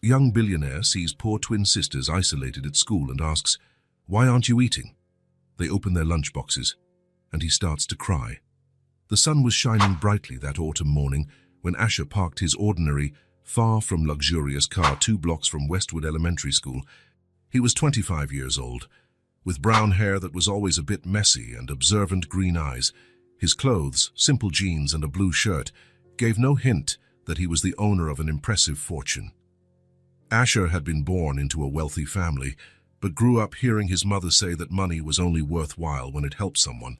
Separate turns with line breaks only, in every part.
Young billionaire sees poor twin sisters isolated at school and asks, "Why aren't you eating?" They open their lunchboxes, and he starts to cry. The sun was shining brightly that autumn morning when Asher parked his ordinary, far from luxurious car 2 blocks from Westwood Elementary School. He was 25 years old, with brown hair that was always a bit messy and observant green eyes. His clothes, simple jeans and a blue shirt, gave no hint that he was the owner of an impressive fortune. Asher had been born into a wealthy family, but grew up hearing his mother say that money was only worthwhile when it helped someone.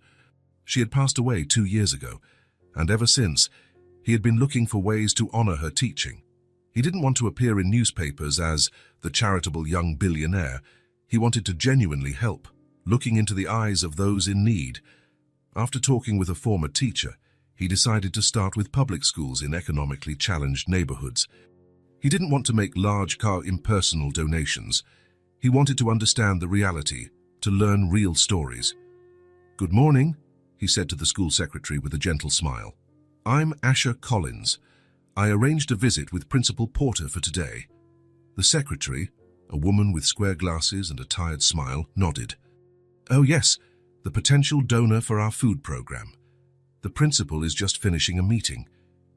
She had passed away 2 years ago, and ever since, he had been looking for ways to honor her teaching. He didn't want to appear in newspapers as the charitable young billionaire. He wanted to genuinely help, looking into the eyes of those in need. After talking with a former teacher, he decided to start with public schools in economically challenged neighborhoods. He didn't want to make large-scale impersonal donations. He wanted to understand the reality, to learn real stories. "Good morning," he said to the school secretary with a gentle smile. "I'm Asher Collins. I arranged a visit with Principal Porter for today." The secretary, a woman with square glasses and a tired smile, nodded. "Oh yes, the potential donor for our food program. The principal is just finishing a meeting.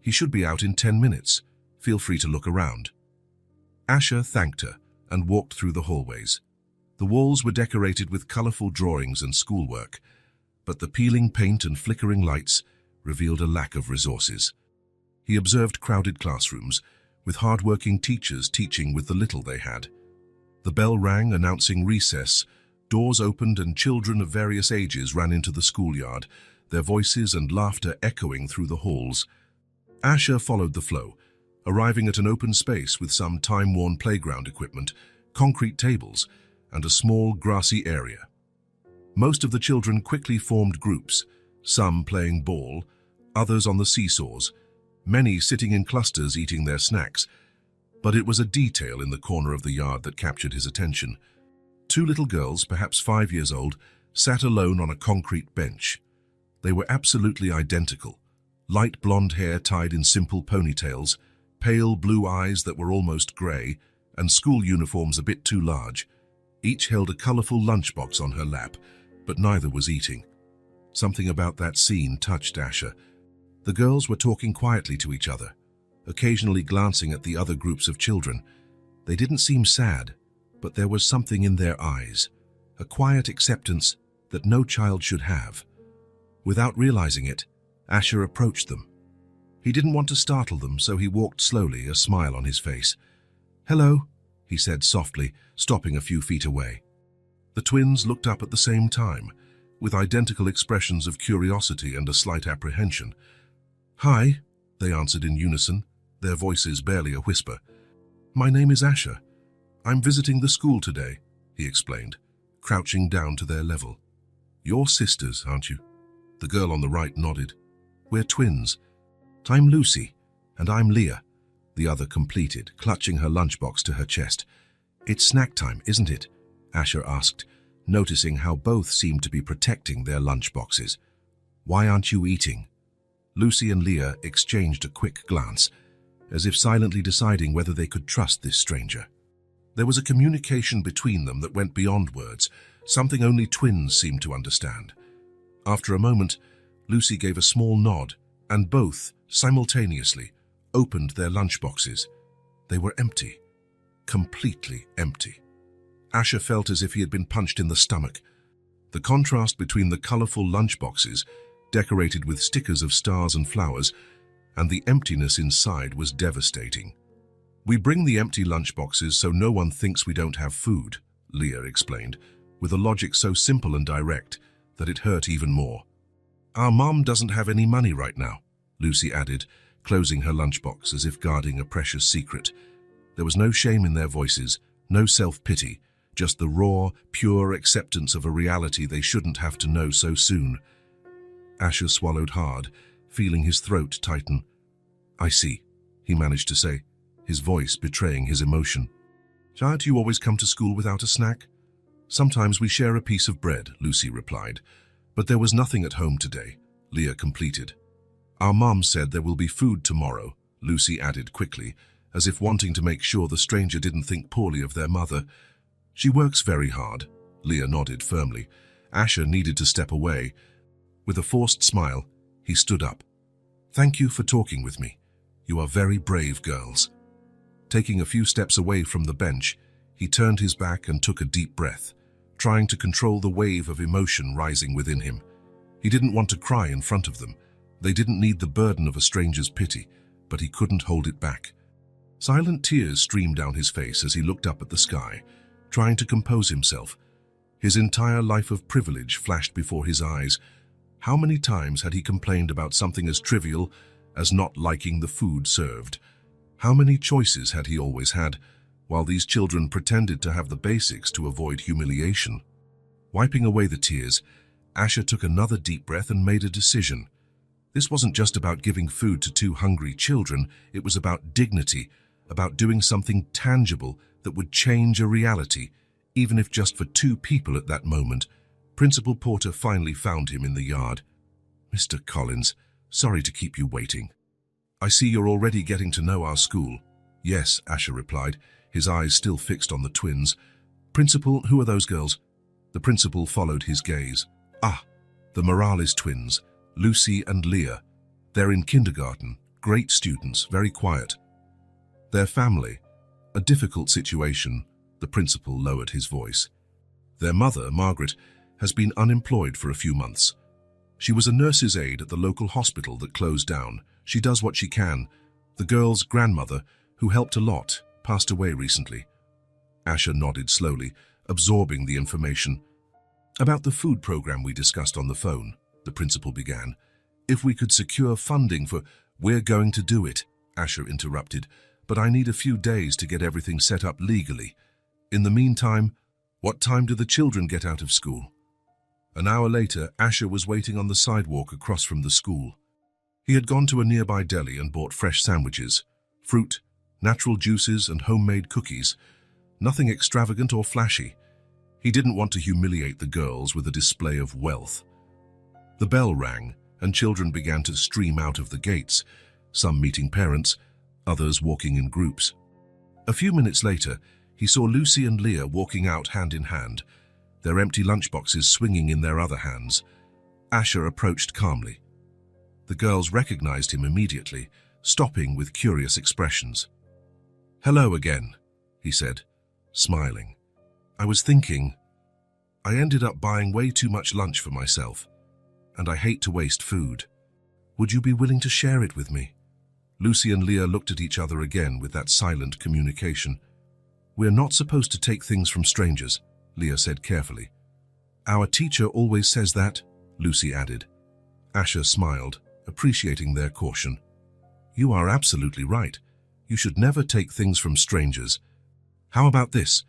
He should be out in 10 minutes. Feel free to look around." Asher thanked her and walked through the hallways. The walls were decorated with colorful drawings and schoolwork, but the peeling paint and flickering lights revealed a lack of resources. He observed crowded classrooms, with hard-working teachers teaching with the little they had. The bell rang, announcing recess. Doors opened and children of various ages ran into the schoolyard, their voices and laughter echoing through the halls. Asher followed the flow, arriving at an open space with some time-worn playground equipment, concrete tables, and a small grassy area. Most of the children quickly formed groups, some playing ball, others on the seesaws, many sitting in clusters eating their snacks. But it was a detail in the corner of the yard that captured his attention. 2 little girls, perhaps 5 years old, sat alone on a concrete bench. They were absolutely identical, light blonde hair tied in simple ponytails, pale blue eyes that were almost grey, and school uniforms a bit too large. Each held a colorful lunchbox on her lap, but neither was eating. Something about that scene touched Asher. The girls were talking quietly to each other, occasionally glancing at the other groups of children. They didn't seem sad, but there was something in their eyes, a quiet acceptance that no child should have. Without realizing it, Asher approached them. He didn't want to startle them, so he walked slowly, a smile on his face. "Hello," he said softly, stopping a few feet away. The twins looked up at the same time, with identical expressions of curiosity and a slight apprehension. "Hi," they answered in unison, their voices barely a whisper. "My name is Asher. I'm visiting the school today," he explained, crouching down to their level. "You're sisters, aren't you?" The girl on the right nodded. "We're twins. I'm Lucy, and I'm Leah," the other completed, clutching her lunchbox to her chest. "It's snack time, isn't it?" Asher asked, noticing how both seemed to be protecting their lunchboxes. "Why aren't you eating?" Lucy and Leah exchanged a quick glance, as if silently deciding whether they could trust this stranger. There was a communication between them that went beyond words, something only twins seemed to understand. After a moment, Lucy gave a small nod, and both, simultaneously, opened their lunchboxes. They were empty, completely empty. Asher felt as if he had been punched in the stomach. The contrast between the colorful lunchboxes, decorated with stickers of stars and flowers, and the emptiness inside was devastating. "We bring the empty lunchboxes so no one thinks we don't have food," Leah explained, with a logic so simple and direct that it hurt even more. "Our mom doesn't have any money right now," Lucy added, closing her lunchbox as if guarding a precious secret. There was no shame in their voices, no self-pity, just the raw, pure acceptance of a reality they shouldn't have to know so soon. Asher swallowed hard, feeling his throat tighten. "I see," he managed to say, his voice betraying his emotion. "Do you always come to school without a snack?" "Sometimes we share a piece of bread," Lucy replied. "But there was nothing at home today," Leah completed. "Our mom said there will be food tomorrow," Lucy added quickly, as if wanting to make sure the stranger didn't think poorly of their mother. "She works very hard," Leah nodded firmly. Asher needed to step away. With a forced smile, he stood up. "Thank you for talking with me. You are very brave girls." Taking a few steps away from the bench, he turned his back and took a deep breath, trying to control the wave of emotion rising within him. He didn't want to cry in front of them. They didn't need the burden of a stranger's pity, but he couldn't hold it back. Silent tears streamed down his face as he looked up at the sky, trying to compose himself. His entire life of privilege flashed before his eyes. How many times had he complained about something as trivial as not liking the food served? How many choices had he always had, while these children pretended to have the basics to avoid humiliation? Wiping away the tears, Asher took another deep breath and made a decision. This wasn't just about giving food to two hungry children, it was about dignity, about doing something tangible that would change a reality, even if just for two people at that moment. Principal Porter finally found him in the yard. "Mr. Collins, sorry to keep you waiting. I see you're already getting to know our school." "Yes," Asher replied, his eyes still fixed on the twins. "Principal, who are those girls?" The principal followed his gaze. "Ah, the Morales twins, Lucy and Leah. They're in kindergarten, great students, very quiet." "Their family, a difficult situation," the principal lowered his voice. "Their mother, Margaret, has been unemployed for a few months. She was a nurse's aide at the local hospital that closed down. She does what she can. The girl's grandmother, who helped a lot, passed away recently." Asher nodded slowly, absorbing the information. "About the food program we discussed on the phone," the principal began. "If we could secure funding for—" "We're going to do it," Asher interrupted, "but I need a few days to get everything set up legally. In the meantime, what time do the children get out of school?" An hour later, Asher was waiting on the sidewalk across from the school. He had gone to a nearby deli and bought fresh sandwiches, fruit, natural juices, and homemade cookies. Nothing extravagant or flashy. He didn't want to humiliate the girls with a display of wealth. The bell rang, and children began to stream out of the gates, some meeting parents, others walking in groups. A few minutes later, he saw Lucy and Leah walking out hand in hand, their empty lunchboxes swinging in their other hands. Asher approached calmly. The girls recognized him immediately, stopping with curious expressions. "Hello again," he said, smiling. "I was thinking, I ended up buying way too much lunch for myself, and I hate to waste food. Would you be willing to share it with me?" Lucy and Leah looked at each other again with that silent communication. "We're not supposed to take things from strangers," Leah said carefully. "Our teacher always says that," Lucy added. Asher smiled, appreciating their caution. "You are absolutely right. You should never take things from strangers. How about this?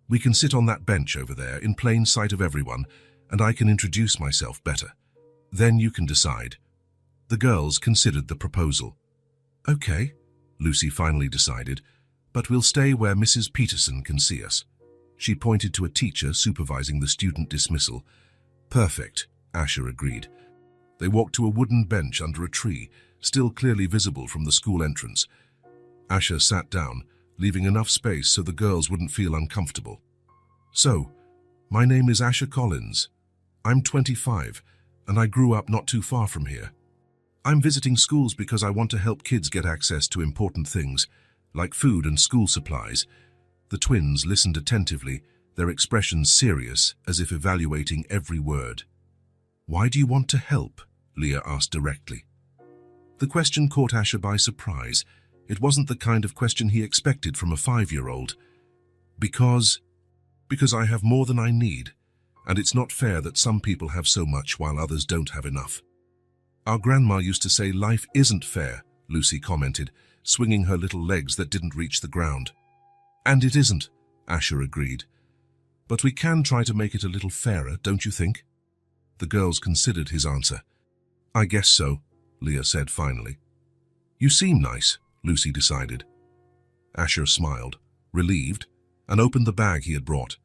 We can sit on that bench over there in plain sight of everyone, and I can introduce myself better. Then you can decide." The girls considered the proposal. "Okay," Lucy finally decided, "but we'll stay where Mrs. Peterson can see us." She pointed to a teacher supervising the student dismissal. "Perfect," Asher agreed. They walked to a wooden bench under a tree, still clearly visible from the school entrance. Asher sat down, leaving enough space so the girls wouldn't feel uncomfortable. "So, my name is Asher Collins. I'm 25, and I grew up not too far from here. I'm visiting schools because I want to help kids get access to important things, like food and school supplies." The twins listened attentively, their expressions serious, as if evaluating every word. "Why do you want to help?" Leah asked directly. The question caught Asher by surprise. It wasn't the kind of question he expected from a 5-year-old. Because I have more than I need, and it's not fair that some people have so much while others don't have enough." "Our grandma used to say life isn't fair," Lucy commented, swinging her little legs that didn't reach the ground. "And it isn't," Asher agreed. "But we can try to make it a little fairer, don't you think?" The girls considered his answer. "I guess so," Leah said finally. "You seem nice," Lucy decided. Asher smiled, relieved, and opened the bag he had brought.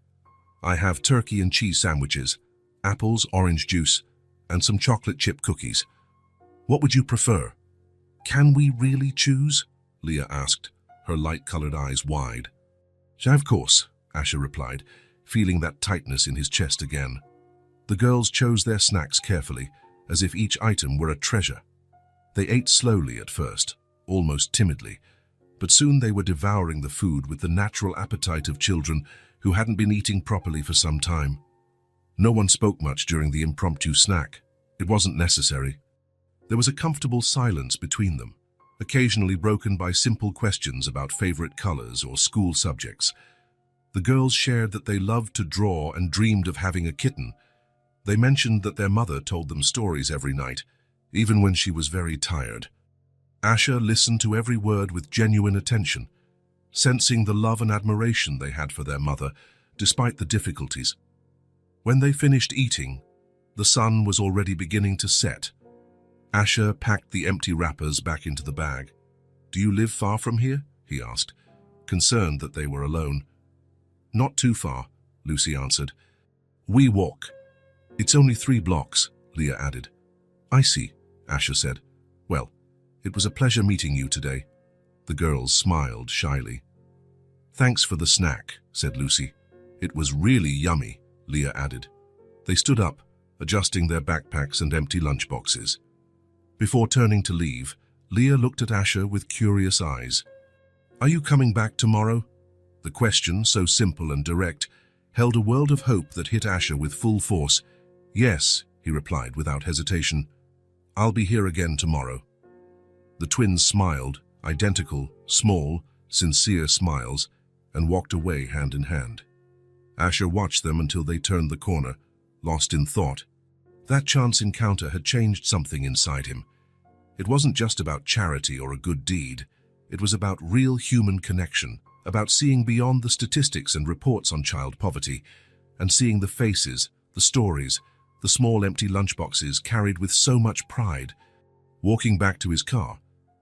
"I have turkey and cheese sandwiches, apples, orange juice, and some chocolate chip cookies. What would you prefer?" "Can we really choose?" Leah asked, her light-colored eyes wide. "Yeah, of course," Asher replied, feeling that tightness in his chest again. The girls chose their snacks carefully, as if each item were a treasure. They ate slowly at first, almost timidly, but soon they were devouring the food with the natural appetite of children who hadn't been eating properly for some time. No one spoke much during the impromptu snack. It wasn't necessary. There was a comfortable silence between them, occasionally broken by simple questions about favorite colors or school subjects. The girls shared that they loved to draw and dreamed of having a kitten. They mentioned that their mother told them stories every night, even when she was very tired. Asher listened to every word with genuine attention, sensing the love and admiration they had for their mother, despite the difficulties. When they finished eating, the sun was already beginning to set. Asher packed the empty wrappers back into the bag. "Do you live far from here?" he asked, concerned that they were alone. "Not too far," Lucy answered. "We walk." "It's only 3 blocks, Leah added. "I see," Asher said. "Well, it was a pleasure meeting you today." The girls smiled shyly. "Thanks for the snack," said Lucy. "It was really yummy," Leah added. They stood up, adjusting their backpacks and empty lunchboxes. Before turning to leave, Leah looked at Asher with curious eyes. "Are you coming back tomorrow?" The question, so simple and direct, held a world of hope that hit Asher with full force. "Yes," he replied without hesitation. "I'll be here again tomorrow." The twins smiled, identical, small, sincere smiles, and walked away hand in hand. Asher watched them until they turned the corner, lost in thought. That chance encounter had changed something inside him. It wasn't just about charity or a good deed. It was about real human connection, about seeing beyond the statistics and reports on child poverty, and seeing the faces, the stories, the small empty lunchboxes carried with so much pride. Walking back to his car,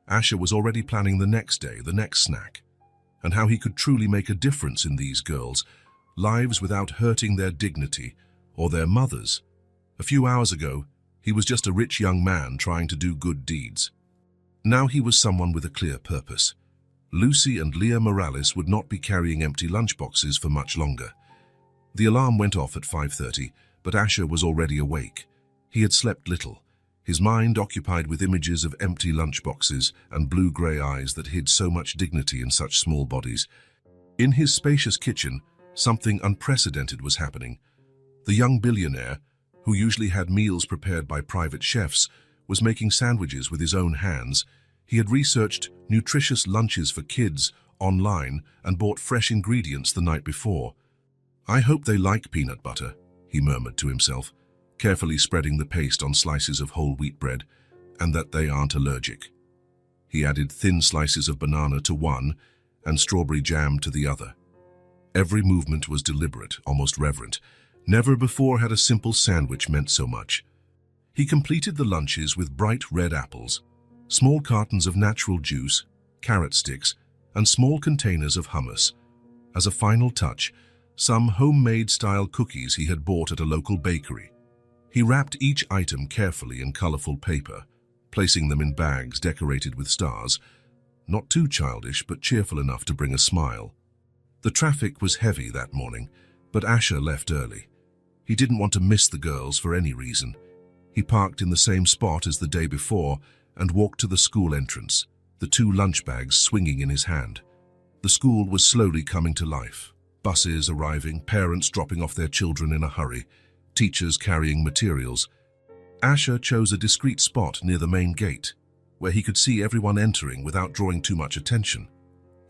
Asher was already planning the next day, the next snack, and how he could truly make a difference in these girls' lives without hurting their dignity or their mothers. A few hours ago, he was just a rich young man trying to do good deeds. Now he was someone with a clear purpose. Lucy and Leah Morales would not be carrying empty lunchboxes for much longer. The alarm went off at 5:30, but Asher was already awake. He had slept little, his mind occupied with images of empty lunchboxes and blue-gray eyes that hid so much dignity in such small bodies. In his spacious kitchen, something unprecedented was happening. The young billionaire, who usually had meals prepared by private chefs, was making sandwiches with his own hands. He had researched nutritious lunches for kids online and bought fresh ingredients the night before. "I hope they like peanut butter," he murmured to himself, carefully spreading the paste on slices of whole wheat bread, "and that they aren't allergic." He added thin slices of banana to one and strawberry jam to the other. Every movement was deliberate, almost reverent. Never before had a simple sandwich meant so much. He completed the lunches with bright red apples, small cartons of natural juice, carrot sticks, and small containers of hummus. As a final touch, some homemade-style cookies he had bought at a local bakery. He wrapped each item carefully in colorful paper, placing them in bags decorated with stars, not too childish but cheerful enough to bring a smile. The traffic was heavy that morning, but Asher left early. He didn't want to miss the girls for any reason. He parked in the same spot as the day before and walked to the school entrance, the 2 lunch bags swinging in his hand. The school was slowly coming to life. Buses arriving, parents dropping off their children in a hurry, teachers carrying materials. Asher chose a discreet spot near the main gate, where he could see everyone entering without drawing too much attention.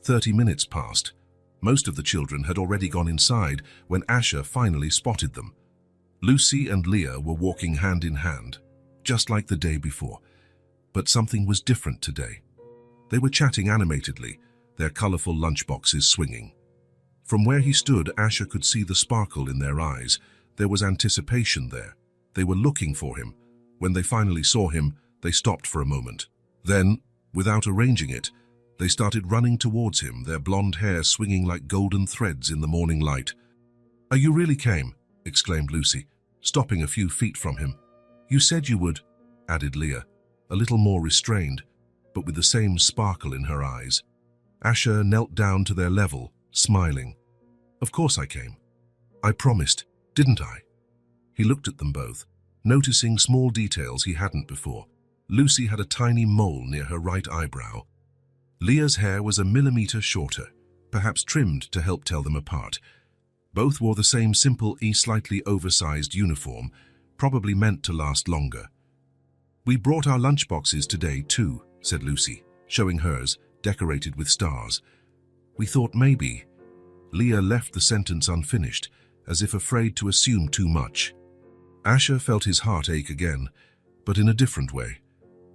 30 minutes passed. Most of the children had already gone inside when Asher finally spotted them. Lucy and Leah were walking hand in hand, just like the day before. But something was different today. They were chatting animatedly, their colorful lunchboxes swinging. From where he stood, Asher could see the sparkle in their eyes. There was anticipation there. They were looking for him. When they finally saw him, they stopped for a moment. Then, without arranging it, they started running towards him, their blonde hair swinging like golden threads in the morning light. "Oh, you really came," exclaimed Lucy, stopping a few feet from him. "You said you would," added Leah, a little more restrained, but with the same sparkle in her eyes. Asher knelt down to their level, smiling. Of course I came. I promised, didn't I? He looked at them both, noticing small details he hadn't before. Lucy had a tiny mole near her right eyebrow. Leah's hair was a millimeter shorter, perhaps trimmed to help tell them apart. Both wore the same simple, slightly oversized uniform, probably meant to last longer. We brought our lunchboxes today too, said Lucy, showing hers, decorated with stars. We thought maybe. Leah left the sentence unfinished, as if afraid to assume too much. Asher felt his heart ache again, but in a different way.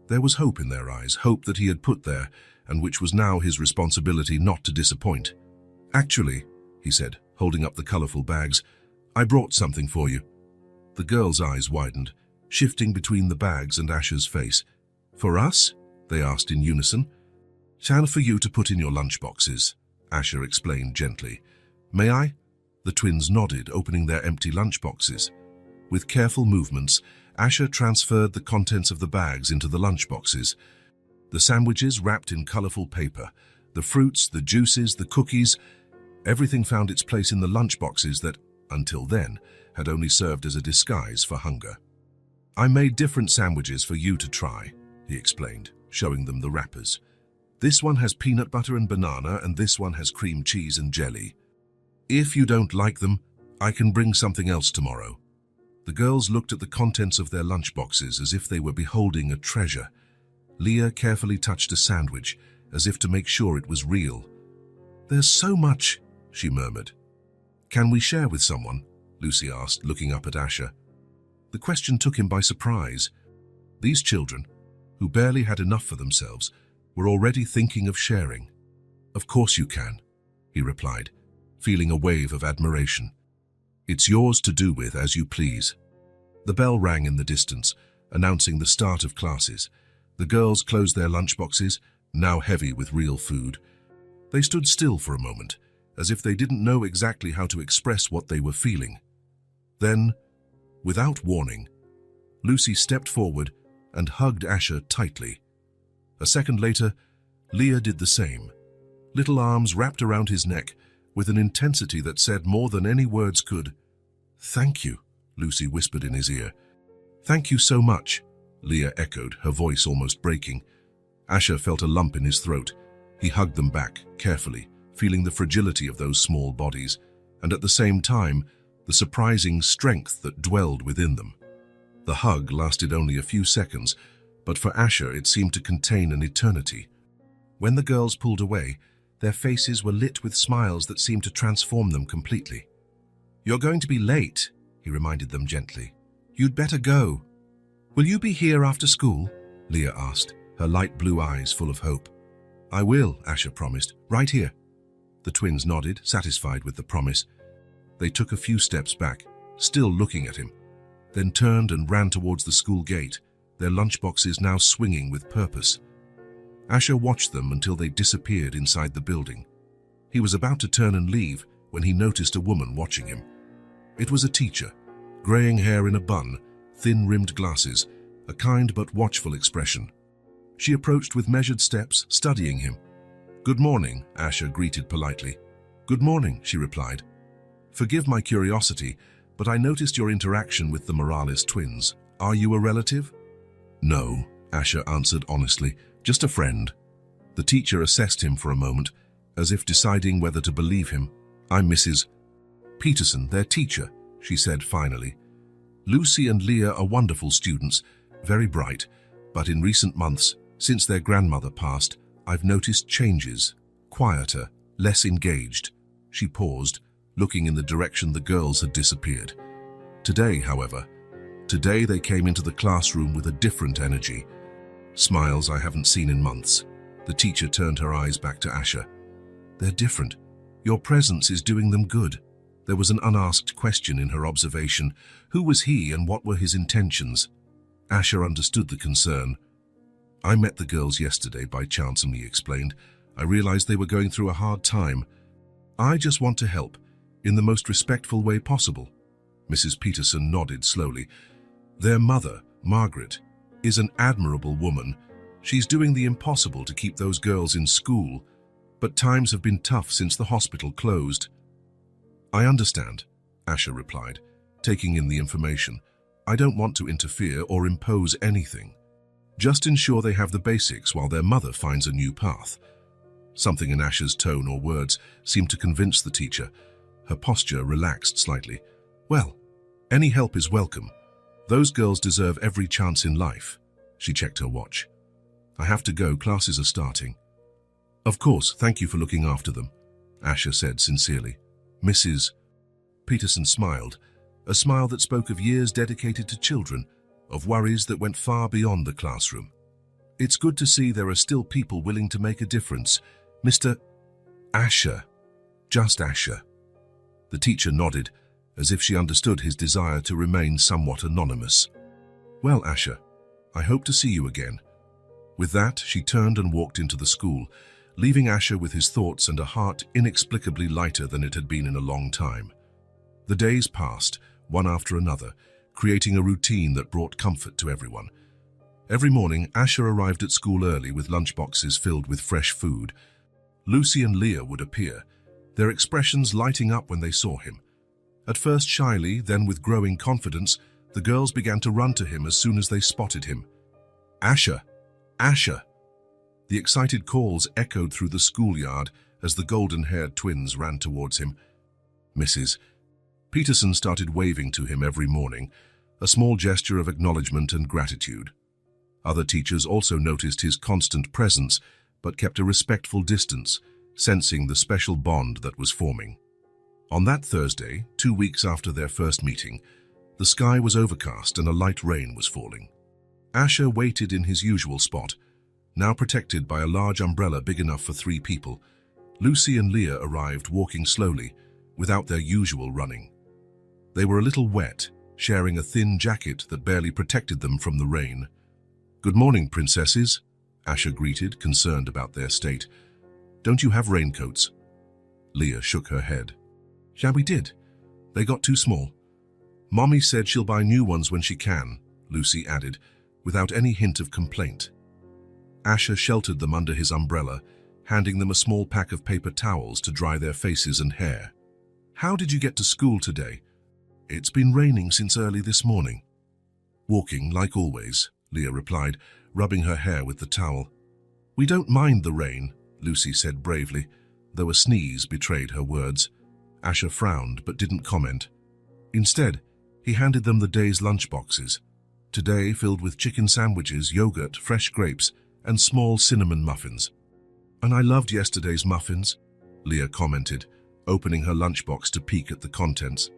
There was hope in their eyes, hope that he had put there, and which was now his responsibility not to disappoint. Actually, he said, holding up the colorful bags, I brought something for you. The girl's eyes widened, shifting between the bags and Asher's face. For us? They asked in unison. Shall for you to put in your lunchboxes, Asher explained gently. May I? The twins nodded, opening their empty lunchboxes. With careful movements, Asher transferred the contents of the bags into the lunchboxes. The sandwiches wrapped in colorful paper, the fruits, the juices, the cookies, everything found its place in the lunchboxes that, until then, had only served as a disguise for hunger. I made different sandwiches for you to try, he explained, showing them the wrappers. This one has peanut butter and banana, and this one has cream cheese and jelly. If you don't like them, I can bring something else tomorrow. The girls looked at the contents of their lunchboxes as if they were beholding a treasure. Leah carefully touched a sandwich, as if to make sure it was real. There's so much, she murmured. Can we share with someone? Lucy asked, looking up at Asher. The question took him by surprise. These children, who barely had enough for themselves, were already thinking of sharing. Of course you can, he replied, feeling a wave of admiration. It's yours to do with as you please. The bell rang in the distance, announcing the start of classes. The girls closed their lunchboxes, now heavy with real food. They stood still for a moment, as if they didn't know exactly how to express what they were feeling. Then, without warning, Lucy stepped forward and hugged Asher tightly. A second later, Leah did the same, little arms wrapped around his neck with an intensity that said more than any words could. Thank you, Lucy whispered in his ear. Thank you so much, Leah echoed, her voice almost breaking. Asher felt a lump in his throat. He hugged them back, carefully, feeling the fragility of those small bodies, and at the same time, the surprising strength that dwelled within them. The hug lasted only a few seconds, but for Asher it seemed to contain an eternity. When the girls pulled away, their faces were lit with smiles that seemed to transform them completely. You're going to be late, he reminded them gently. You'd better go. Will you be here after school? Leah asked, her light blue eyes full of hope. I will, Asher promised, right here. The twins nodded, satisfied with the promise. They took a few steps back, still looking at him, then turned and ran towards the school gate, their lunchboxes now swinging with purpose. Asher watched them until they disappeared inside the building. He was about to turn and leave when he noticed a woman watching him. It was a teacher, graying hair in a bun, thin-rimmed glasses, a kind but watchful expression. She approached with measured steps, studying him. Good morning, Asher greeted politely. Good morning, she replied. Forgive my curiosity, but I noticed your interaction with the Morales twins. Are you a relative? No, Asher answered honestly, just a friend. The teacher assessed him for a moment, as if deciding whether to believe him. I'm Mrs. Peterson, their teacher, she said finally. Lucy and Leah are wonderful students, very bright, but in recent months, since their grandmother passed, I've noticed changes, quieter, less engaged. She paused, looking in the direction the girls had disappeared. Today, however, they came into the classroom with a different energy. Smiles I haven't seen in months. The teacher turned her eyes back to Asher. They're different. Your presence is doing them good. There was an unasked question in her observation. Who was he and what were his intentions? Asher understood the concern. I met the girls yesterday by chance, he explained. I realized they were going through a hard time. I just want to help, in the most respectful way possible. Mrs. Peterson nodded slowly. Their mother, Margaret, is an admirable woman. She's doing the impossible to keep those girls in school. but times have been tough since the hospital closed. I understand, Asher replied, taking in the information. I don't want to interfere or impose anything. Just ensure they have the basics while their mother finds a new path. Something in Asher's tone or words seemed to convince the teacher. Her posture relaxed slightly. Well, any help is welcome. Those girls deserve every chance in life. She checked her watch. I have to go, classes are starting. Of course, thank you for looking after them, Asher said sincerely. Mrs. Peterson smiled, a smile that spoke of years dedicated to children, of worries that went far beyond the classroom. It's good to see there are still people willing to make a difference. Mr. Asher. Just Asher. The teacher nodded, as if she understood his desire to remain somewhat anonymous. Well, Asher, I hope to see you again. With that, she turned and walked into the school, leaving Asher with his thoughts and a heart inexplicably lighter than it had been in a long time. The days passed, one after another, creating a routine that brought comfort to everyone. Every morning, Asher arrived at school early with lunchboxes filled with fresh food. Lucy and Leah would appear, their expressions lighting up when they saw him. At first shyly, then with growing confidence, the girls began to run to him as soon as they spotted him. Asher! Asher! The excited calls echoed through the schoolyard as the golden-haired twins ran towards him. Mrs. Peterson started waving to him every morning, a small gesture of acknowledgement and gratitude. Other teachers also noticed his constant presence, but kept a respectful distance, sensing the special bond that was forming. On that Thursday, 2 weeks after their first meeting, the sky was overcast and a light rain was falling. Asher waited in his usual spot, now protected by a large umbrella big enough for 3 people. Lucy and Leah arrived walking slowly, without their usual running. They were a little wet, sharing a thin jacket that barely protected them from the rain. Good morning, princesses, Asher greeted, concerned about their state. Don't you have raincoats? Leah shook her head. Yeah, we did. They got too small. Mommy said she'll buy new ones when she can, Lucy added, without any hint of complaint. Asher sheltered them under his umbrella, handing them a small pack of paper towels to dry their faces and hair. How did you get to school today? It's been raining since early this morning. Walking, like always, Leah replied, rubbing her hair with the towel. We don't mind the rain, Lucy said bravely, though a sneeze betrayed her words. Asher frowned but didn't comment. Instead, he handed them the day's lunchboxes, today filled with chicken sandwiches, yogurt, fresh grapes, and small cinnamon muffins. And I loved yesterday's muffins, Leah commented, opening her lunchbox to peek at the contents.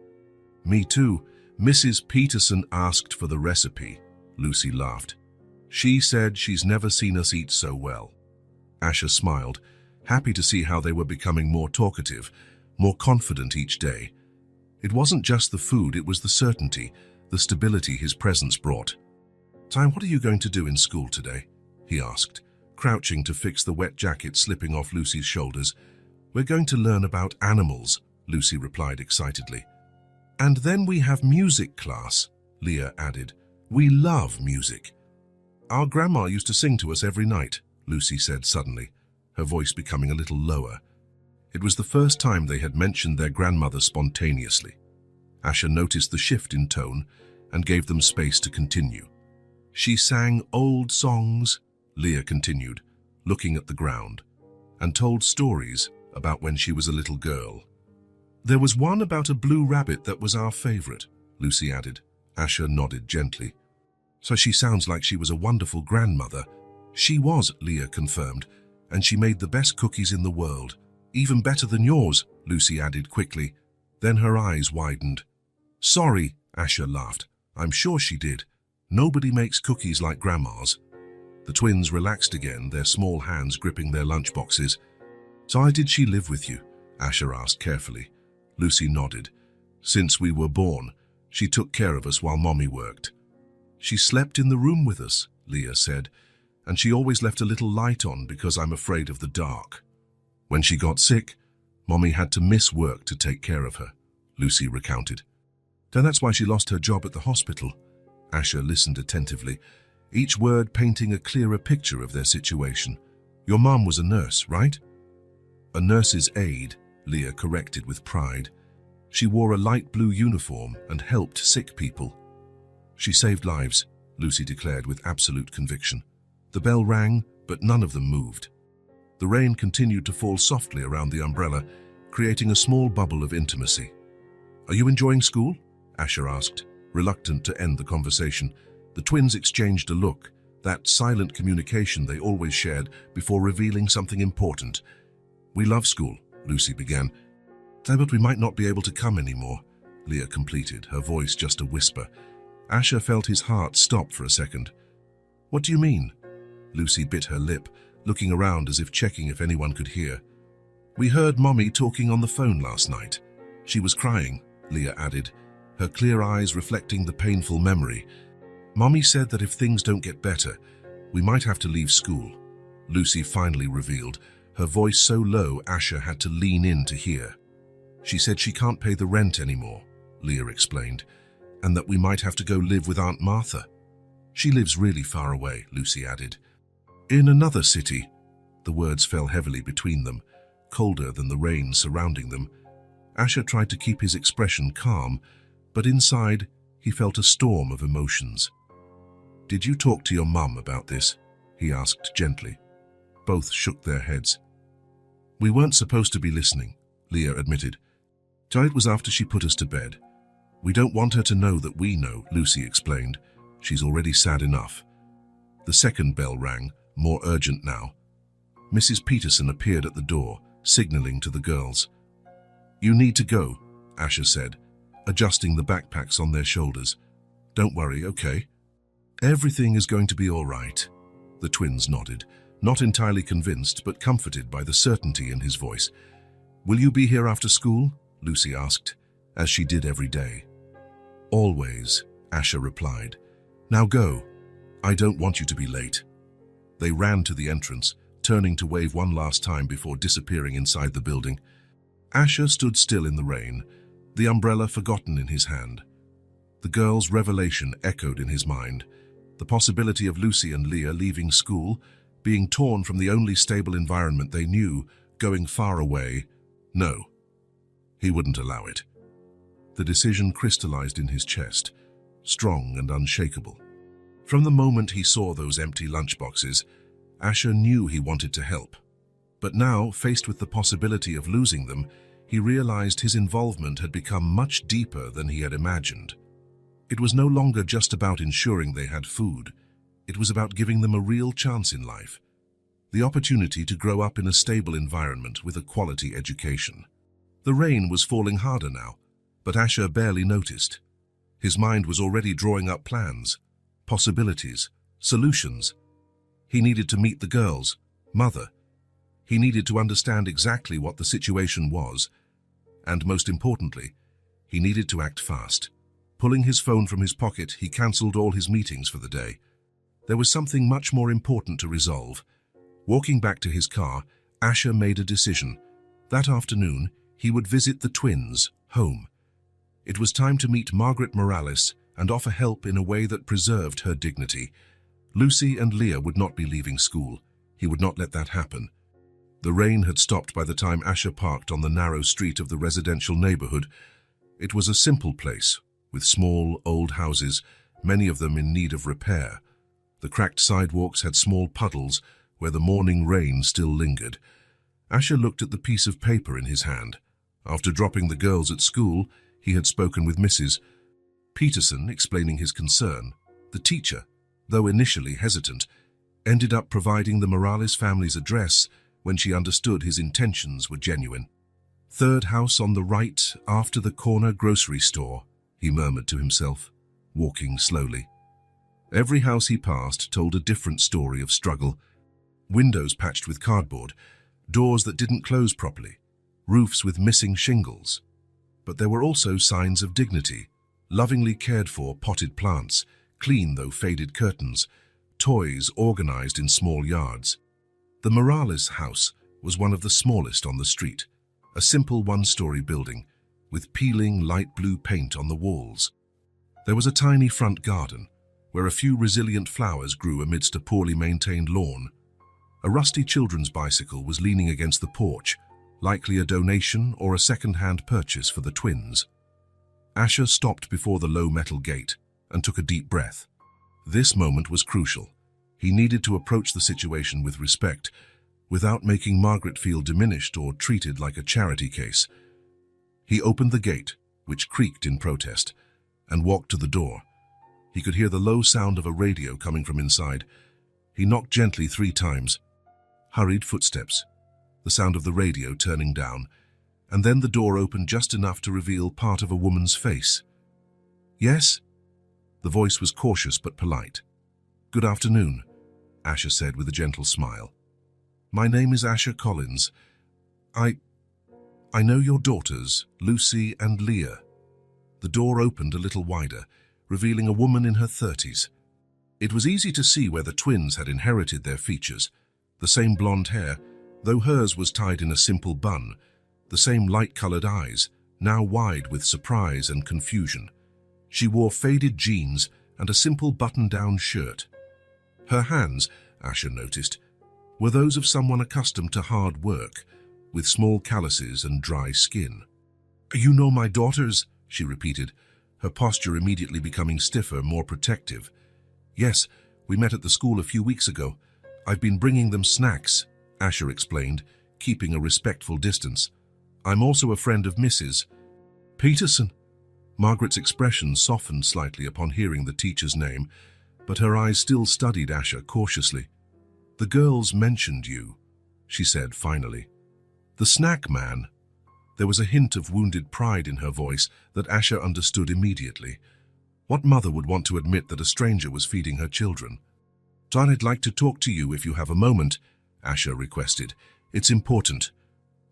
Me too. Mrs. Peterson asked for the recipe, Lucy laughed. She said she's never seen us eat so well. Asher smiled, happy to see how they were becoming more talkative, more confident each day. It wasn't just the food, it was the certainty, the stability his presence brought. Ty, what are you going to do in school today? He asked, crouching to fix the wet jacket slipping off Lucy's shoulders. We're going to learn about animals, Lucy replied excitedly. And then we have music class, Leah added. We love music. Our grandma used to sing to us every night, Lucy said suddenly, her voice becoming a little lower. It was the first time they had mentioned their grandmother spontaneously. Asher noticed the shift in tone and gave them space to continue. She sang old songs, Leah continued, looking at the ground, and told stories about when she was a little girl. There was one about a blue rabbit that was our favorite, Lucy added. Asher nodded gently. So she sounds like she was a wonderful grandmother. She was, Leah confirmed, and she made the best cookies in the world. Even better than yours, Lucy added quickly. Then her eyes widened. Sorry, Asher laughed. I'm sure she did. Nobody makes cookies like Grandma's. The twins relaxed again, their small hands gripping their lunchboxes. So why did she live with you? Asher asked carefully. Lucy nodded. Since we were born, she took care of us while Mommy worked. She slept in the room with us, Leah said, and she always left a little light on because I'm afraid of the dark. When she got sick, Mommy had to miss work to take care of her, Lucy recounted. Then that's why she lost her job at the hospital. Asher listened attentively, each word painting a clearer picture of their situation. Your mom was a nurse, right? A nurse's aide, Leah corrected with pride. She wore a light blue uniform and helped sick people. She saved lives, Lucy declared with absolute conviction. The bell rang, but none of them moved. The rain continued to fall softly around the umbrella, creating a small bubble of intimacy. "Are you enjoying school?" Asher asked, reluctant to end the conversation. The twins exchanged a look, that silent communication they always shared before revealing something important. "We love school," Lucy began. "But we might not be able to come anymore," Leah completed, her voice just a whisper. Asher felt his heart stop for a second. "What do you mean?" Lucy bit her lip, looking around as if checking if anyone could hear. "We heard Mommy talking on the phone last night. She was crying," Leah added, her clear eyes reflecting the painful memory. "Mommy said that if things don't get better, we might have to leave school," Lucy finally revealed, her voice so low Asher had to lean in to hear. "She said she can't pay the rent anymore," Leah explained, "and that we might have to go live with Aunt Martha." "She lives really far away," Lucy added. "In another city." The words fell heavily between them, colder than the rain surrounding them. Asher tried to keep his expression calm, but inside he felt a storm of emotions. "Did you talk to your mum about this?" he asked gently. Both shook their heads. "We weren't supposed to be listening," Leah admitted. "It was after she put us to bed. We don't want her to know that we know," Lucy explained. "She's already sad enough." The second bell rang, more urgent now. Mrs. Peterson appeared at the door, signaling to the girls. "You need to go," Asher said, adjusting the backpacks on their shoulders. "Don't worry, okay? Everything is going to be all right." The twins nodded, not entirely convinced but comforted by the certainty in his voice. "Will you be here after school?" Lucy asked, as she did every day. "Always," Asher replied. "Now go. I don't want you to be late." They ran to the entrance, turning to wave one last time before disappearing inside the building. Asher stood still in the rain, the umbrella forgotten in his hand. The girl's revelation echoed in his mind, the possibility of Lucy and Leah leaving school, being torn from the only stable environment they knew, going far away. No, he wouldn't allow it. The decision crystallized in his chest, strong and unshakable. From the moment he saw those empty lunchboxes, Asher knew he wanted to help. But now, faced with the possibility of losing them, he realized his involvement had become much deeper than he had imagined. It was no longer just about ensuring they had food. It was about giving them a real chance in life, the opportunity to grow up in a stable environment with a quality education. The rain was falling harder now, but Asher barely noticed. His mind was already drawing up plans, possibilities, solutions. He needed to meet the girl's mother. He needed to understand exactly what the situation was, and most importantly, he needed to act fast. Pulling his phone from his pocket, he cancelled all his meetings for the day. There was something much more important to resolve. Walking back to his car, Asher made a decision. That afternoon, he would visit the twins' home. It was time to meet Margaret Morales and offer help in a way that preserved her dignity. Lucy and Leah would not be leaving school. He would not let that happen. The rain had stopped by the time Asher parked on the narrow street of the residential neighborhood. It was a simple place, with small, old houses, many of them in need of repair. The cracked sidewalks had small puddles where the morning rain still lingered. Asher looked at the piece of paper in his hand. After dropping the girls at school, he had spoken with Mrs. Peterson, explaining his concern. The teacher, though initially hesitant, ended up providing the Morales family's address when she understood his intentions were genuine. "Third house on the right, after the corner grocery store," he murmured to himself, walking slowly. Every house he passed told a different story of struggle. Windows patched with cardboard, doors that didn't close properly, roofs with missing shingles. But there were also signs of dignity, lovingly cared for potted plants, clean though faded curtains, toys organized in small yards. The Morales house was one of the smallest on the street, a simple one-story building with peeling light blue paint on the walls. There was a tiny front garden where a few resilient flowers grew amidst a poorly maintained lawn. A rusty children's bicycle was leaning against the porch, likely a donation or a second-hand purchase for the twins. Asher stopped before the low metal gate and took a deep breath. This moment was crucial. He needed to approach the situation with respect, without making Margaret feel diminished or treated like a charity case. He opened the gate, which creaked in protest, and walked to the door. He could hear the low sound of a radio coming from inside. He knocked gently 3 times. Hurried footsteps, the sound of the radio turning down, and then the door opened just enough to reveal part of a woman's face. "Yes?" The voice was cautious but polite. "Good afternoon," Asher said with a gentle smile. "My name is Asher Collins. I know your daughters, Lucy and Leah." The door opened a little wider, revealing a woman in her 30s. It was easy to see where the twins had inherited their features. The same blonde hair, though hers was tied in a simple bun. The same light-colored eyes, now wide with surprise and confusion. She wore faded jeans and a simple button-down shirt. Her hands, Asher noticed, were those of someone accustomed to hard work, with small calluses and dry skin. "You know my daughters," she repeated, her posture immediately becoming stiffer, more protective. "Yes, we met at the school a few weeks ago. I've been bringing them snacks," Asher explained, keeping a respectful distance. "I'm also a friend of Mrs. Peterson." Margaret's expression softened slightly upon hearing the teacher's name, but her eyes still studied Asher cautiously. "The girls mentioned you," she said finally. "The snack man." There was a hint of wounded pride in her voice that Asher understood immediately. What mother would want to admit that a stranger was feeding her children? "I'd like to talk to you if you have a moment," Asher requested. "It's important."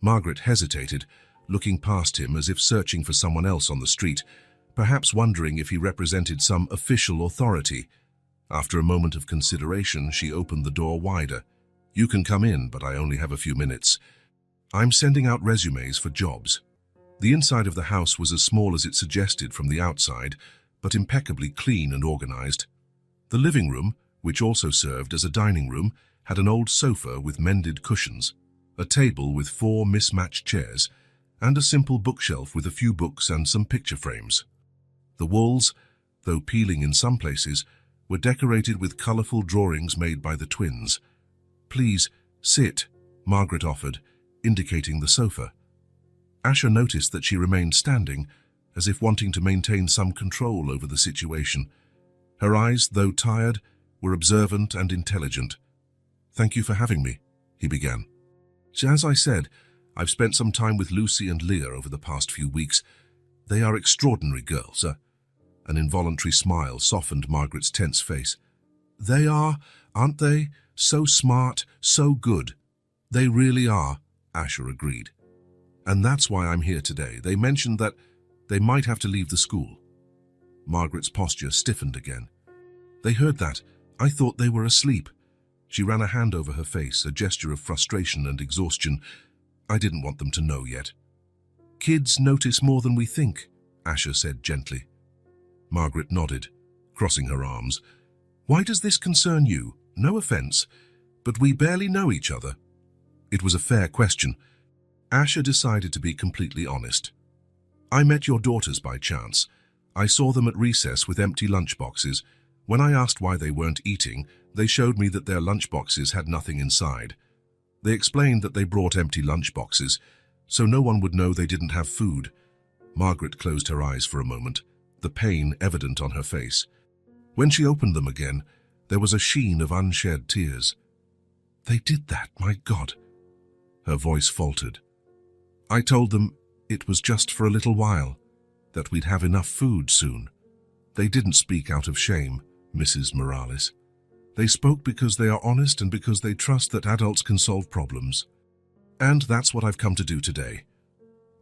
Margaret hesitated, looking past him as if searching for someone else on the street, perhaps wondering if he represented some official authority. After a moment of consideration, she opened the door wider. "You can come in, but I only have a few minutes. I'm sending out resumes for jobs." The inside of the house was as small as it suggested from the outside, but impeccably clean and organized. The living room, which also served as a dining room, had an old sofa with mended cushions, a table with 4 mismatched chairs, and a simple bookshelf with a few books and some picture frames. The walls, though peeling in some places, were decorated with colorful drawings made by the twins. "Please, sit," Margaret offered, indicating the sofa. Asher noticed that she remained standing, as if wanting to maintain some control over the situation. Her eyes, though tired, were observant and intelligent. "Thank you for having me," he began. "As I said, I've spent some time with Lucy and Leah over the past few weeks. They are extraordinary girls." An involuntary smile softened Margaret's tense face. "They are, aren't they? So smart, so good." "They really are," Asher agreed. "And that's why I'm here today. They mentioned that they might have to leave the school." Margaret's posture stiffened again. "They heard that. I thought they were asleep." She ran a hand over her face, a gesture of frustration and exhaustion. "I didn't want them to know yet." "Kids notice more than we think," Asher said gently. Margaret nodded, crossing her arms. "Why does this concern you? No offense, but we barely know each other." It was a fair question. Asher decided to be completely honest. "I met your daughters by chance. I saw them at recess with empty lunchboxes. When I asked why they weren't eating, they showed me that their lunchboxes had nothing inside. They explained that they brought empty lunchboxes, so no one would know they didn't have food." Margaret closed her eyes for a moment, the pain evident on her face. When she opened them again, there was a sheen of unshed tears. "They did that, my God." Her voice faltered. "I told them it was just for a little while, that we'd have enough food soon. They didn't speak out of shame, Mrs. Morales. They spoke because they are honest and because they trust that adults can solve problems. And that's what I've come to do today."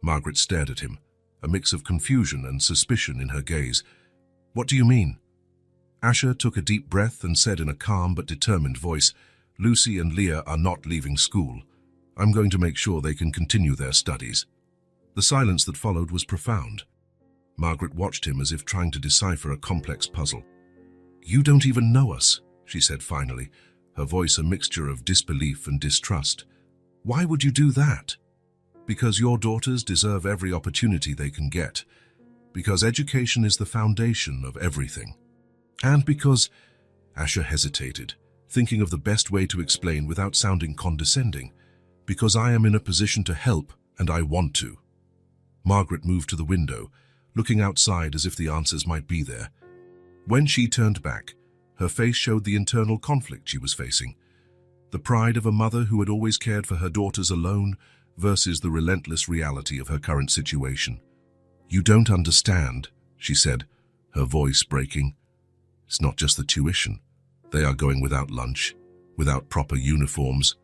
Margaret stared at him, a mix of confusion and suspicion in her gaze. "What do you mean?" Asher took a deep breath and said in a calm but determined voice, "Lucy and Leah are not leaving school. I'm going to make sure they can continue their studies." The silence that followed was profound. Margaret watched him as if trying to decipher a complex puzzle. "You don't even know us," she said finally, her voice a mixture of disbelief and distrust. "Why would you do that?" Because your daughters deserve every opportunity they can get. Because education is the foundation of everything. And because... Asher hesitated, thinking of the best way to explain without sounding condescending. Because I am in a position to help, and I want to. Margaret moved to the window, looking outside as if the answers might be there. When she turned back, her face showed the internal conflict she was facing. The pride of a mother who had always cared for her daughters alone versus the relentless reality of her current situation. "You don't understand," she said, her voice breaking. "It's not just the tuition. They are going without lunch, without proper uniforms.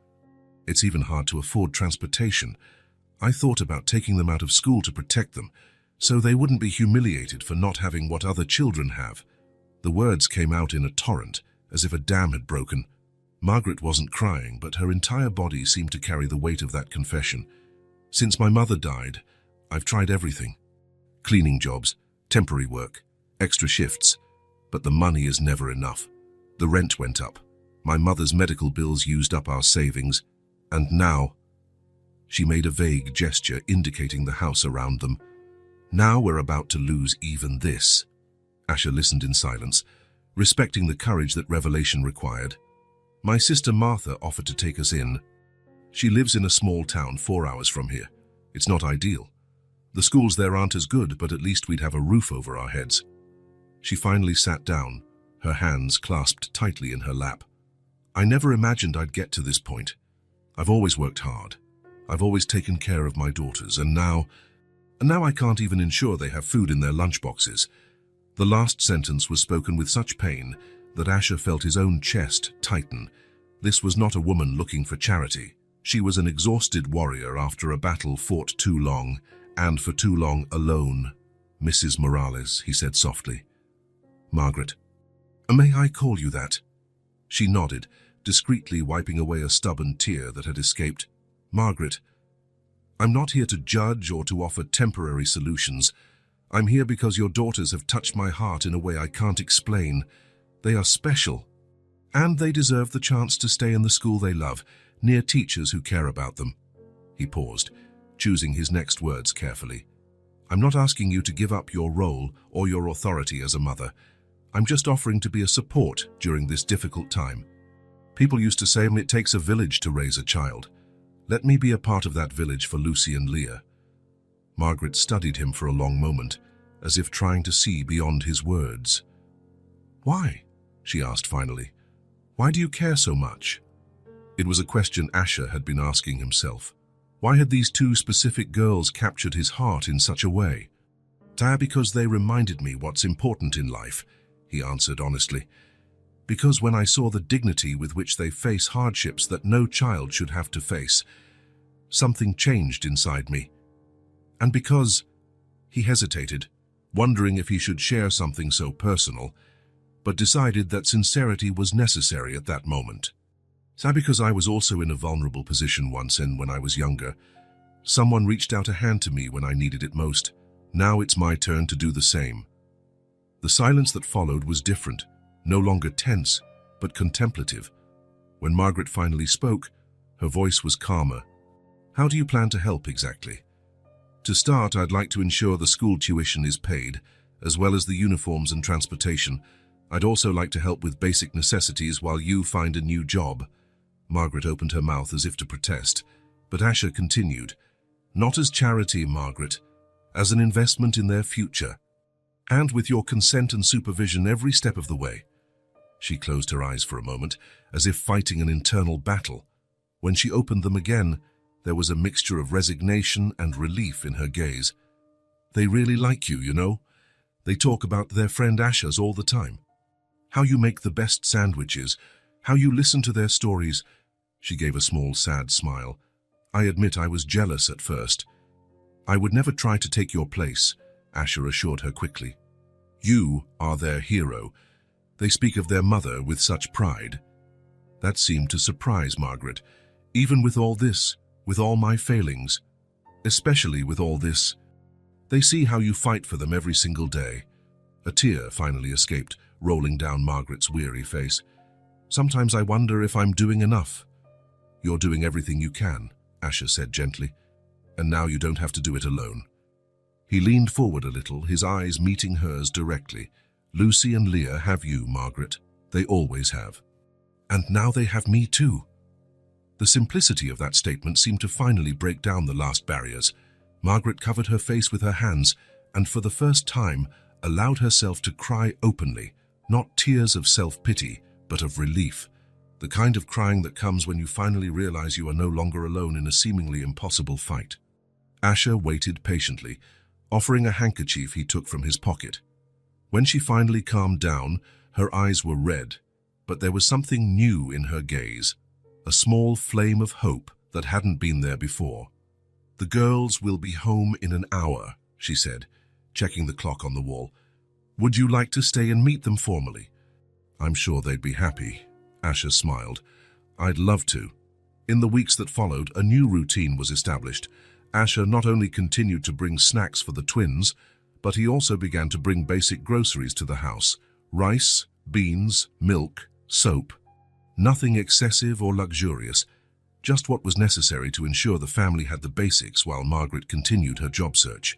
It's even hard to afford transportation. I thought about taking them out of school to protect them, so they wouldn't be humiliated for not having what other children have." The words came out in a torrent, as if a dam had broken. Margaret wasn't crying, but her entire body seemed to carry the weight of that confession. "Since my mother died, I've tried everything. Cleaning jobs, temporary work, extra shifts, but the money is never enough. The rent went up. My mother's medical bills used up our savings, and now..." She made a vague gesture indicating the house around them. "Now we're about to lose even this." Asher listened in silence, respecting the courage that revelation required. "My sister Martha offered to take us in. She lives in a small town 4 hours from here. It's not ideal. The schools there aren't as good, but at least we'd have a roof over our heads." She finally sat down, her hands clasped tightly in her lap. "I never imagined I'd get to this point. I've always worked hard. I've always taken care of my daughters, and now I can't even ensure they have food in their lunchboxes." The last sentence was spoken with such pain that Asher felt his own chest tighten. This was not a woman looking for charity. She was an exhausted warrior after a battle fought too long, and for too long alone. "Mrs. Morales," he said softly. "Margaret, may I call you that?" She nodded, discreetly wiping away a stubborn tear that had escaped. "Margaret, I'm not here to judge or to offer temporary solutions. I'm here because your daughters have touched my heart in a way I can't explain. They are special, and they deserve the chance to stay in the school they love, near teachers who care about them." He paused, choosing his next words carefully. "I'm not asking you to give up your role or your authority as a mother. I'm just offering to be a support during this difficult time. People used to say it takes a village to raise a child. Let me be a part of that village for Lucy and Leah." Margaret studied him for a long moment, as if trying to see beyond his words. "Why?" she asked finally. "Why do you care so much?" It was a question Asher had been asking himself. Why had these two specific girls captured his heart in such a way? "Because they reminded me what's important in life," he answered honestly. "Because when I saw the dignity with which they face hardships that no child should have to face, something changed inside me. And because..." He hesitated, wondering if he should share something so personal, but decided that sincerity was necessary at that moment. "Because I was also in a vulnerable position once, and when I was younger, someone reached out a hand to me when I needed it most. Now it's my turn to do the same." The silence that followed was different, no longer tense, but contemplative. When Margaret finally spoke, her voice was calmer. "How do you plan to help exactly?" "To start, I'd like to ensure the school tuition is paid, as well as the uniforms and transportation. I'd also like to help with basic necessities while you find a new job." Margaret opened her mouth as if to protest, but Asher continued, "Not as charity, Margaret, as an investment in their future. And with your consent and supervision every step of the way." She closed her eyes for a moment, as if fighting an internal battle. When she opened them again, there was a mixture of resignation and relief in her gaze. "They really like you, you know. They talk about their friend Asher's all the time. How you make the best sandwiches, how you listen to their stories." She gave a small, sad smile. "I admit I was jealous at first." "I would never try to take your place," Asher assured her quickly. "You are their hero. They speak of their mother with such pride." That seemed to surprise Margaret. "Even with all this, with all my failings, especially with all this, they see how you fight for them every single day." A tear finally escaped, rolling down Margaret's weary face. "Sometimes I wonder if I'm doing enough." "You're doing everything you can," Asher said gently. And now you don't have to do it alone. He leaned forward a little, his eyes meeting hers directly. Lucy and Leah have you, Margaret. They always have. And now they have me too. The simplicity of that statement seemed to finally break down the last barriers. Margaret covered her face with her hands and for the first time allowed herself to cry openly, not tears of self-pity, but of relief. The kind of crying that comes when you finally realize you are no longer alone in a seemingly impossible fight. Asher waited patiently, offering a handkerchief he took from his pocket. When she finally calmed down, her eyes were red, but there was something new in her gaze, a small flame of hope that hadn't been there before. "The girls will be home in an hour," she said, checking the clock on the wall. "Would you like to stay and meet them formally?" "I'm sure they'd be happy," Asher smiled. "I'd love to." In the weeks that followed, a new routine was established. Asher not only continued to bring snacks for the twins, but he also began to bring basic groceries to the house: rice, beans, milk, soap. Nothing excessive or luxurious, just what was necessary to ensure the family had the basics while Margaret continued her job search.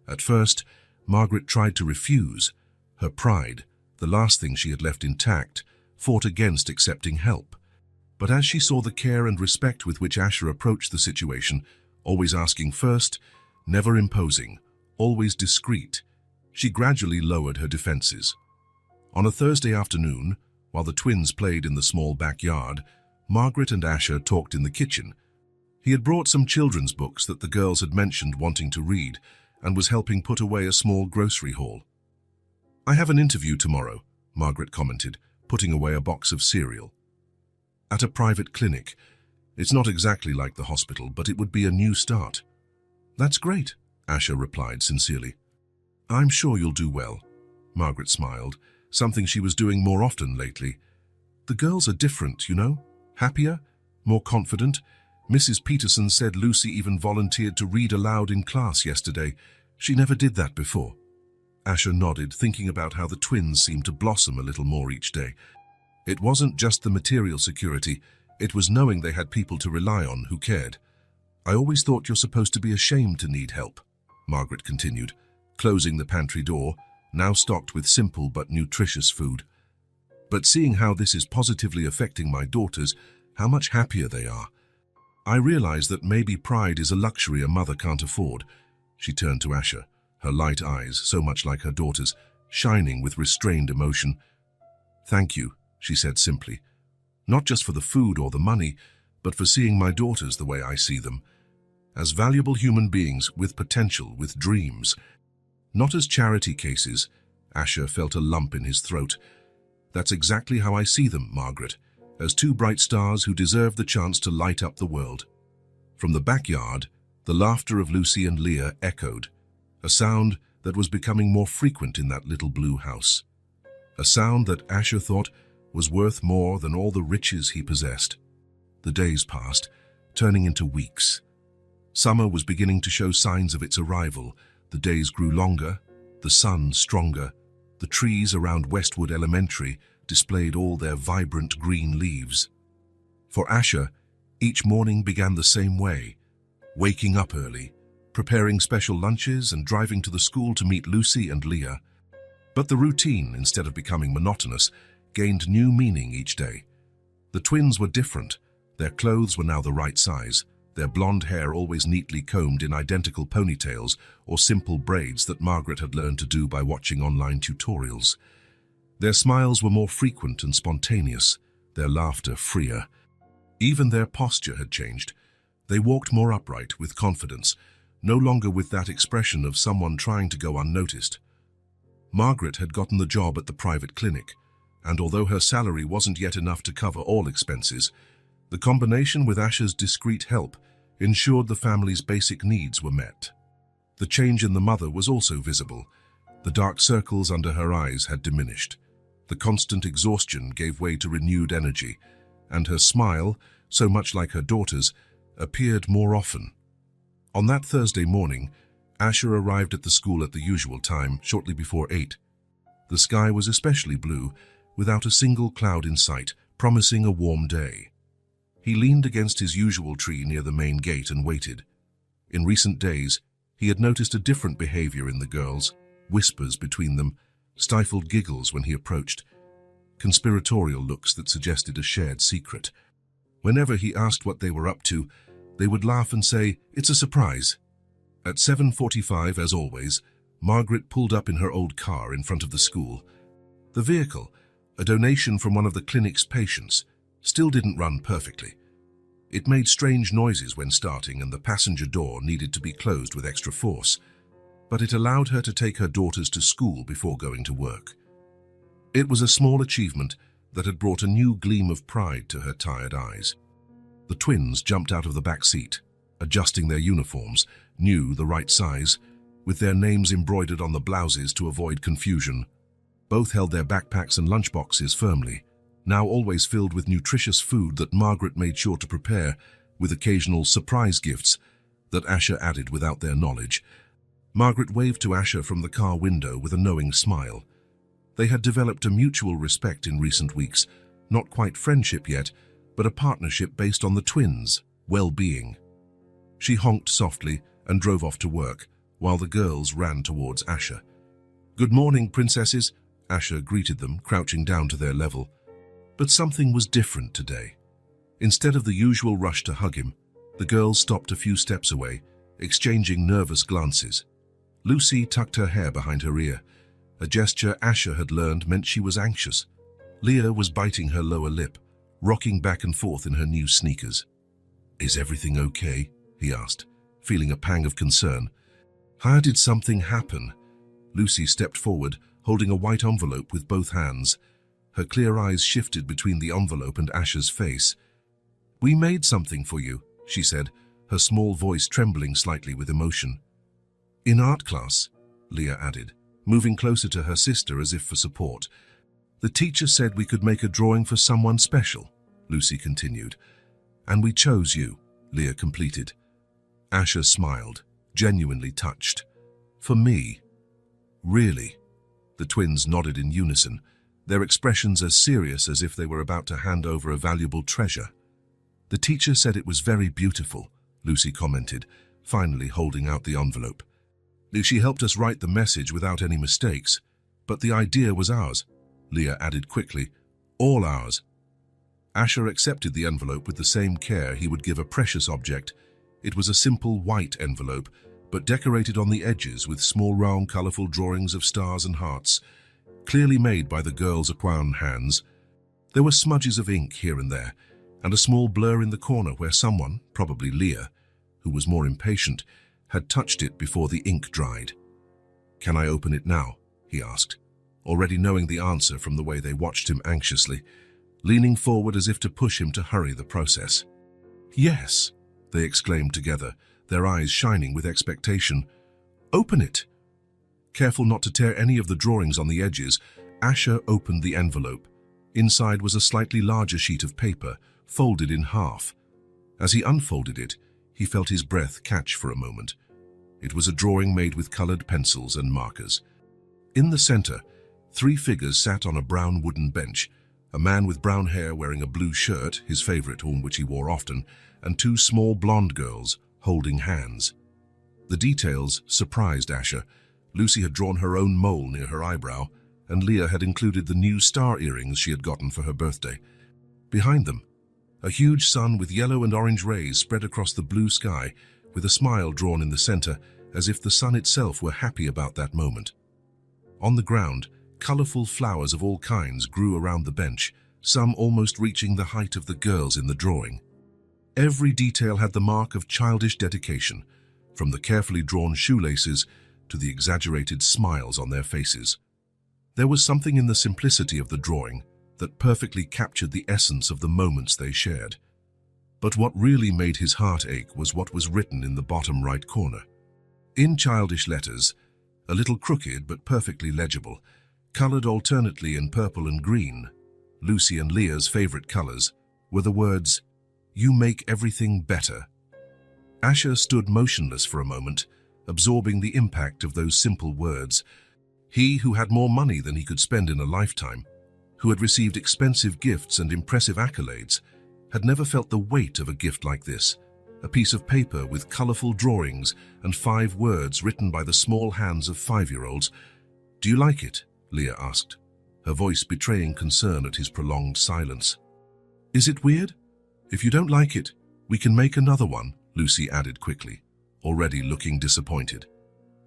At first, Margaret tried to refuse. Her pride, the last thing she had left intact, fought against accepting help. But as she saw the care and respect with which Asher approached the situation, always asking first, never imposing, always discreet, she gradually lowered her defenses. On a Thursday afternoon, while the twins played in the small backyard, Margaret and Asher talked in the kitchen. He had brought some children's books that the girls had mentioned wanting to read and was helping put away a small grocery haul. "I have an interview tomorrow," Margaret commented, putting away a box of cereal. "At a private clinic. It's not exactly like the hospital, but it would be a new start." "That's great," Asher replied sincerely. "I'm sure you'll do well." Margaret smiled, something she was doing more often lately. "The girls are different, you know? Happier, more confident. Mrs. Peterson said Lucy even volunteered to read aloud in class yesterday. She never did that before." Asher nodded, thinking about how the twins seemed to blossom a little more each day. It wasn't just the material security, it was knowing they had people to rely on who cared. "I always thought you're supposed to be ashamed to need help," Margaret continued, closing the pantry door, now stocked with simple but nutritious food. "But seeing how this is positively affecting my daughters, how much happier they are, I realize that maybe pride is a luxury a mother can't afford." She turned to Asher, her light eyes, so much like her daughter's, shining with restrained emotion. "Thank you," she said simply. "Not just for the food or the money, but for seeing my daughters the way I see them. As valuable human beings with potential, with dreams. Not as charity cases." Asher felt a lump in his throat. "That's exactly how I see them, Margaret, as two bright stars who deserve the chance to light up the world." From the backyard, the laughter of Lucy and Leah echoed, a sound that was becoming more frequent in that little blue house. A sound that Asher thought was worth more than all the riches he possessed. The days passed, turning into weeks. Summer was beginning to show signs of its arrival. The days grew longer, the sun stronger. The trees around Westwood Elementary displayed all their vibrant green leaves. For Asher, each morning began the same way, waking up early, preparing special lunches and driving to the school to meet Lucy and Leah. But the routine, instead of becoming monotonous, gained new meaning each day. The twins were different. Their clothes were now the right size, their blonde hair always neatly combed in identical ponytails or simple braids that Margaret had learned to do by watching online tutorials. Their smiles were more frequent and spontaneous, their laughter freer. Even their posture had changed. They walked more upright, with confidence, no longer with that expression of someone trying to go unnoticed. Margaret had gotten the job at the private clinic, and although her salary wasn't yet enough to cover all expenses, the combination with Asher's discreet help ensured the family's basic needs were met. The change in the mother was also visible. The dark circles under her eyes had diminished. The constant exhaustion gave way to renewed energy, and her smile, so much like her daughter's, appeared more often. On that Thursday morning, Asher arrived at the school at the usual time, shortly before 8. The sky was especially blue, without a single cloud in sight, promising a warm day. He leaned against his usual tree near the main gate and waited. In recent days, he had noticed a different behavior in the girls, whispers between them, stifled giggles when he approached, conspiratorial looks that suggested a shared secret. Whenever he asked what they were up to, they would laugh and say, "It's a surprise." At 7:45, as always, Margaret pulled up in her old car in front of the school. The vehicle, a donation from one of the clinic's patients, still didn't run perfectly. It made strange noises when starting, and the passenger door needed to be closed with extra force, but it allowed her to take her daughters to school before going to work. It was a small achievement that had brought a new gleam of pride to her tired eyes. The twins jumped out of the back seat, adjusting their uniforms, new, the right size, with their names embroidered on the blouses to avoid confusion. Both held their backpacks and lunchboxes firmly, now always filled with nutritious food that Margaret made sure to prepare, with occasional surprise gifts that Asher added without their knowledge. Margaret waved to Asher from the car window with a knowing smile. They had developed a mutual respect in recent weeks, not quite friendship yet, but a partnership based on the twins' well-being. She honked softly and drove off to work, while the girls ran towards Asher. "Good morning, princesses," Asher greeted them, crouching down to their level. But something was different today. Instead of the usual rush to hug him, the girls stopped a few steps away, exchanging nervous glances. Lucy tucked her hair behind her ear, a gesture Asher had learned meant she was anxious. Leah was biting her lower lip, rocking back and forth in her new sneakers. "Is everything okay?" he asked, feeling a pang of concern. "How did something happen?" Lucy stepped forward, holding a white envelope with both hands. Her clear eyes shifted between the envelope and Asher's face. "We made something for you," she said, her small voice trembling slightly with emotion. "In art class," Leah added, moving closer to her sister as if for support. "The teacher said we could make a drawing for someone special," Lucy continued. "And we chose you," Leah completed. Asher smiled, genuinely touched. "For me?" "Really?" The twins nodded in unison, their expressions as serious as if they were about to hand over a valuable treasure. "The teacher said it was very beautiful," Lucy commented, finally holding out the envelope. "She helped us write the message without any mistakes, but the idea was ours," Leah added quickly. "All ours." Asher accepted the envelope with the same care he would give a precious object. It was a simple white envelope, but decorated on the edges with small round colorful drawings of stars and hearts, clearly made by the girls' own hands. There were smudges of ink here and there, and a small blur in the corner where someone, probably Leah, who was more impatient, had touched it before the ink dried. "Can I open it now?" he asked, already knowing the answer from the way they watched him anxiously, leaning forward as if to push him to hurry the process. "Yes," they exclaimed together, their eyes shining with expectation. "Open it." Careful not to tear any of the drawings on the edges, Asher opened the envelope. Inside was a slightly larger sheet of paper, folded in half. As he unfolded it, he felt his breath catch for a moment. It was a drawing made with colored pencils and markers. In the center, 3 figures sat on a brown wooden bench, a man with brown hair wearing a blue shirt, his favorite one which he wore often, and 2 small blonde girls holding hands. The details surprised Asher. Lucy had drawn her own mole near her eyebrow, and Leah had included the new star earrings she had gotten for her birthday. Behind them, a huge sun with yellow and orange rays spread across the blue sky, with a smile drawn in the center, as if the sun itself were happy about that moment. On the ground, colorful flowers of all kinds grew around the bench, some almost reaching the height of the girls in the drawing. Every detail had the mark of childish dedication, from the carefully drawn shoelaces to the exaggerated smiles on their faces. There was something in the simplicity of the drawing that perfectly captured the essence of the moments they shared. But what really made his heart ache was what was written in the bottom right corner. In childish letters, a little crooked but perfectly legible, colored alternately in purple and green, Lucy and Leah's favorite colors, were the words, "You make everything better." Asher stood motionless for a moment, absorbing the impact of those simple words. He who had more money than he could spend in a lifetime, who had received expensive gifts and impressive accolades, had never felt the weight of a gift like this, a piece of paper with colorful drawings and 5 words written by the small hands of 5-year-olds. "Do you like it?" Leah asked, her voice betraying concern at his prolonged silence. "Is it weird? If you don't like it, we can make another one," Lucy added quickly, already looking disappointed.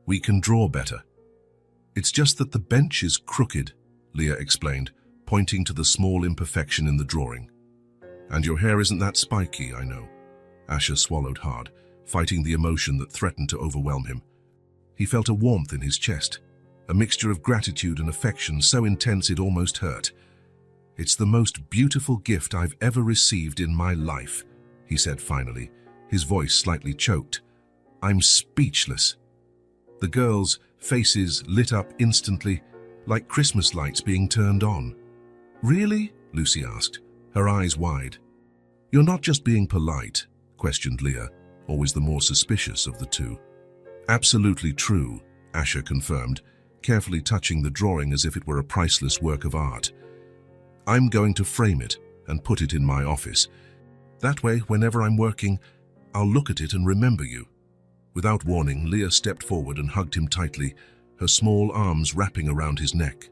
"We can draw better." "It's just that the bench is crooked," Leah explained, pointing to the small imperfection in the drawing. "And your hair isn't that spiky, I know." Asher swallowed hard, fighting the emotion that threatened to overwhelm him. He felt a warmth in his chest, a mixture of gratitude and affection so intense it almost hurt. "It's the most beautiful gift I've ever received in my life," he said finally, his voice slightly choked. "I'm speechless." The girls' faces lit up instantly, like Christmas lights being turned on. "Really?" Lucy asked, her eyes wide. "You're not just being polite?" questioned Leah, always the more suspicious of the two. "Absolutely true," Asher confirmed, carefully touching the drawing as if it were a priceless work of art. "I'm going to frame it and put it in my office. That way, whenever I'm working, I'll look at it and remember you." Without warning, Leah stepped forward and hugged him tightly, her small arms wrapping around his neck.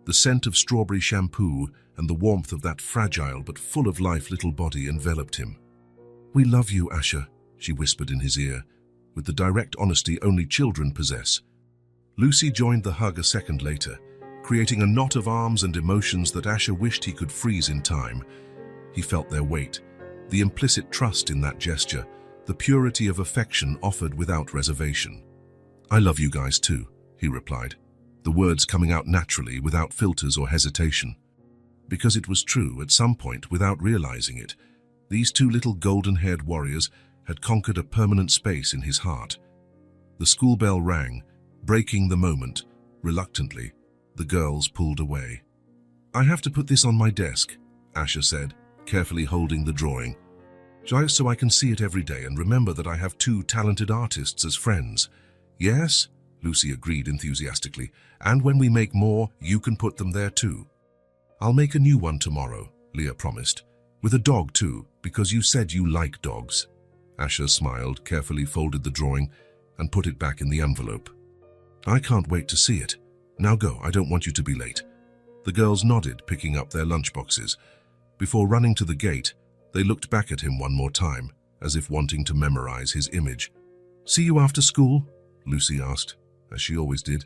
The scent of strawberry shampoo and the warmth of that fragile but full of life little body enveloped him. "We love you, Asher," she whispered in his ear, with the direct honesty only children possess. Lucy joined the hug a second later, creating a knot of arms and emotions that Asher wished he could freeze in time. He felt their weight, the implicit trust in that gesture, the purity of affection offered without reservation. "I love you guys too," he replied, the words coming out naturally without filters or hesitation. Because it was true, at some point, without realizing it, these two little golden-haired warriors had conquered a permanent space in his heart. The school bell rang, breaking the moment. Reluctantly, the girls pulled away. "I have to put this on my desk," Asher said, carefully holding the drawing, "just so I can see it every day and remember that I have 2 talented artists as friends." "Yes," Lucy agreed enthusiastically, "and when we make more, you can put them there too." "I'll make a new one tomorrow," Leah promised, "with a dog too, because you said you like dogs." Asher smiled, carefully folded the drawing, and put it back in the envelope. "I can't wait to see it. Now go, I don't want you to be late." The girls nodded, picking up their lunchboxes. Before running to the gate, they looked back at him one more time, as if wanting to memorize his image. "See you after school?" Lucy asked, as she always did.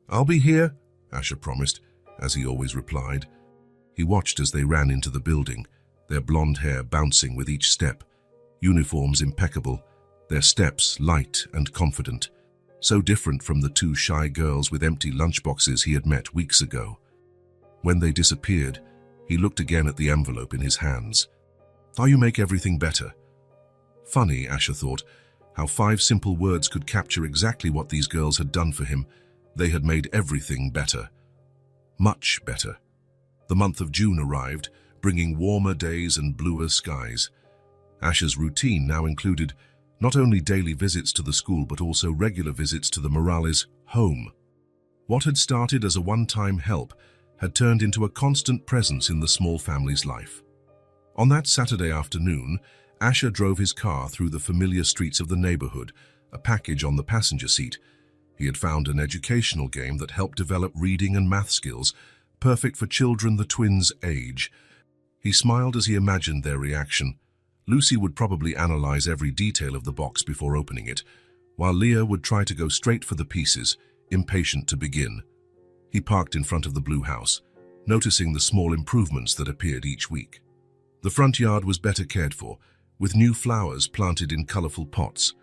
"I'll be here," Asher promised, as he always replied. He watched as they ran into the building, their blonde hair bouncing with each step, uniforms impeccable, their steps light and confident, so different from the 2 shy girls with empty lunchboxes he had met weeks ago. When they disappeared, he looked again at the envelope in his hands. "Oh, you make everything better." Funny, Asher thought, how 5 simple words could capture exactly what these girls had done for him. They had made everything better. Much better. The month of June arrived, bringing warmer days and bluer skies. Asher's routine now included not only daily visits to the school but also regular visits to the Morales' home. What had started as a one-time help had turned into a constant presence in the small family's life. On that Saturday afternoon, Asher drove his car through the familiar streets of the neighborhood, a package on the passenger seat. He had found an educational game that helped develop reading and math skills, perfect for children the twins' age. He smiled as he imagined their reaction. Lucy would probably analyze every detail of the box before opening it, while Leah would try to go straight for the pieces, impatient to begin. He parked in front of the blue house, noticing the small improvements that appeared each week. The front yard was better cared for, with new flowers planted in colorful pots.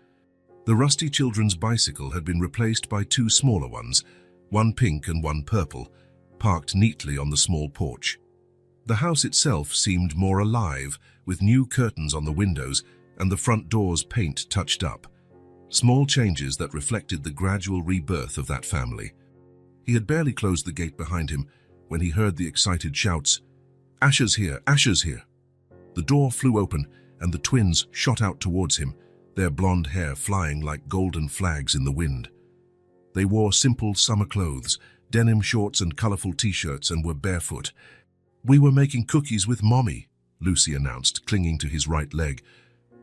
The rusty children's bicycle had been replaced by 2 smaller ones, one pink and one purple, parked neatly on the small porch. The house itself seemed more alive, with new curtains on the windows and the front door's paint touched up. Small changes that reflected the gradual rebirth of that family. He had barely closed the gate behind him when he heard the excited shouts, "Asher's here! Asher's here!" The door flew open and the twins shot out towards him, their blonde hair flying like golden flags in the wind. They wore simple summer clothes, denim shorts and colorful t-shirts, and were barefoot. "We were making cookies with Mommy," Lucy announced, clinging to his right leg.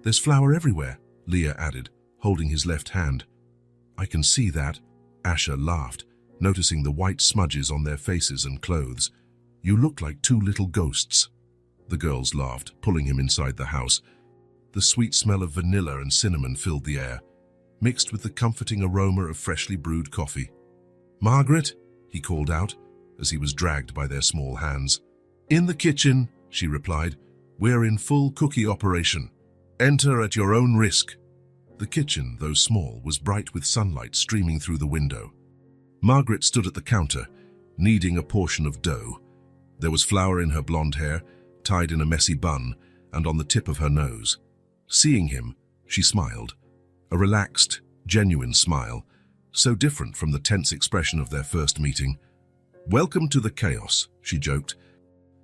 There's flour everywhere, Leah added, holding his left hand. I can see that, Asher laughed, noticing the white smudges on their faces and clothes. You look like two little ghosts. The girls laughed, pulling him inside the house. The sweet smell of vanilla and cinnamon filled the air, mixed with the comforting aroma of freshly brewed coffee. Margaret, he called out, as he was dragged by their small hands. In the kitchen, she replied. We're in full cookie operation. Enter at your own risk. The kitchen, though small, was bright with sunlight streaming through the window. Margaret stood at the counter, kneading a portion of dough. There was flour in her blonde hair, tied in a messy bun, and on the tip of her nose. Seeing him, she smiled. A relaxed, genuine smile, so different from the tense expression of their first meeting. Welcome to the chaos, she joked.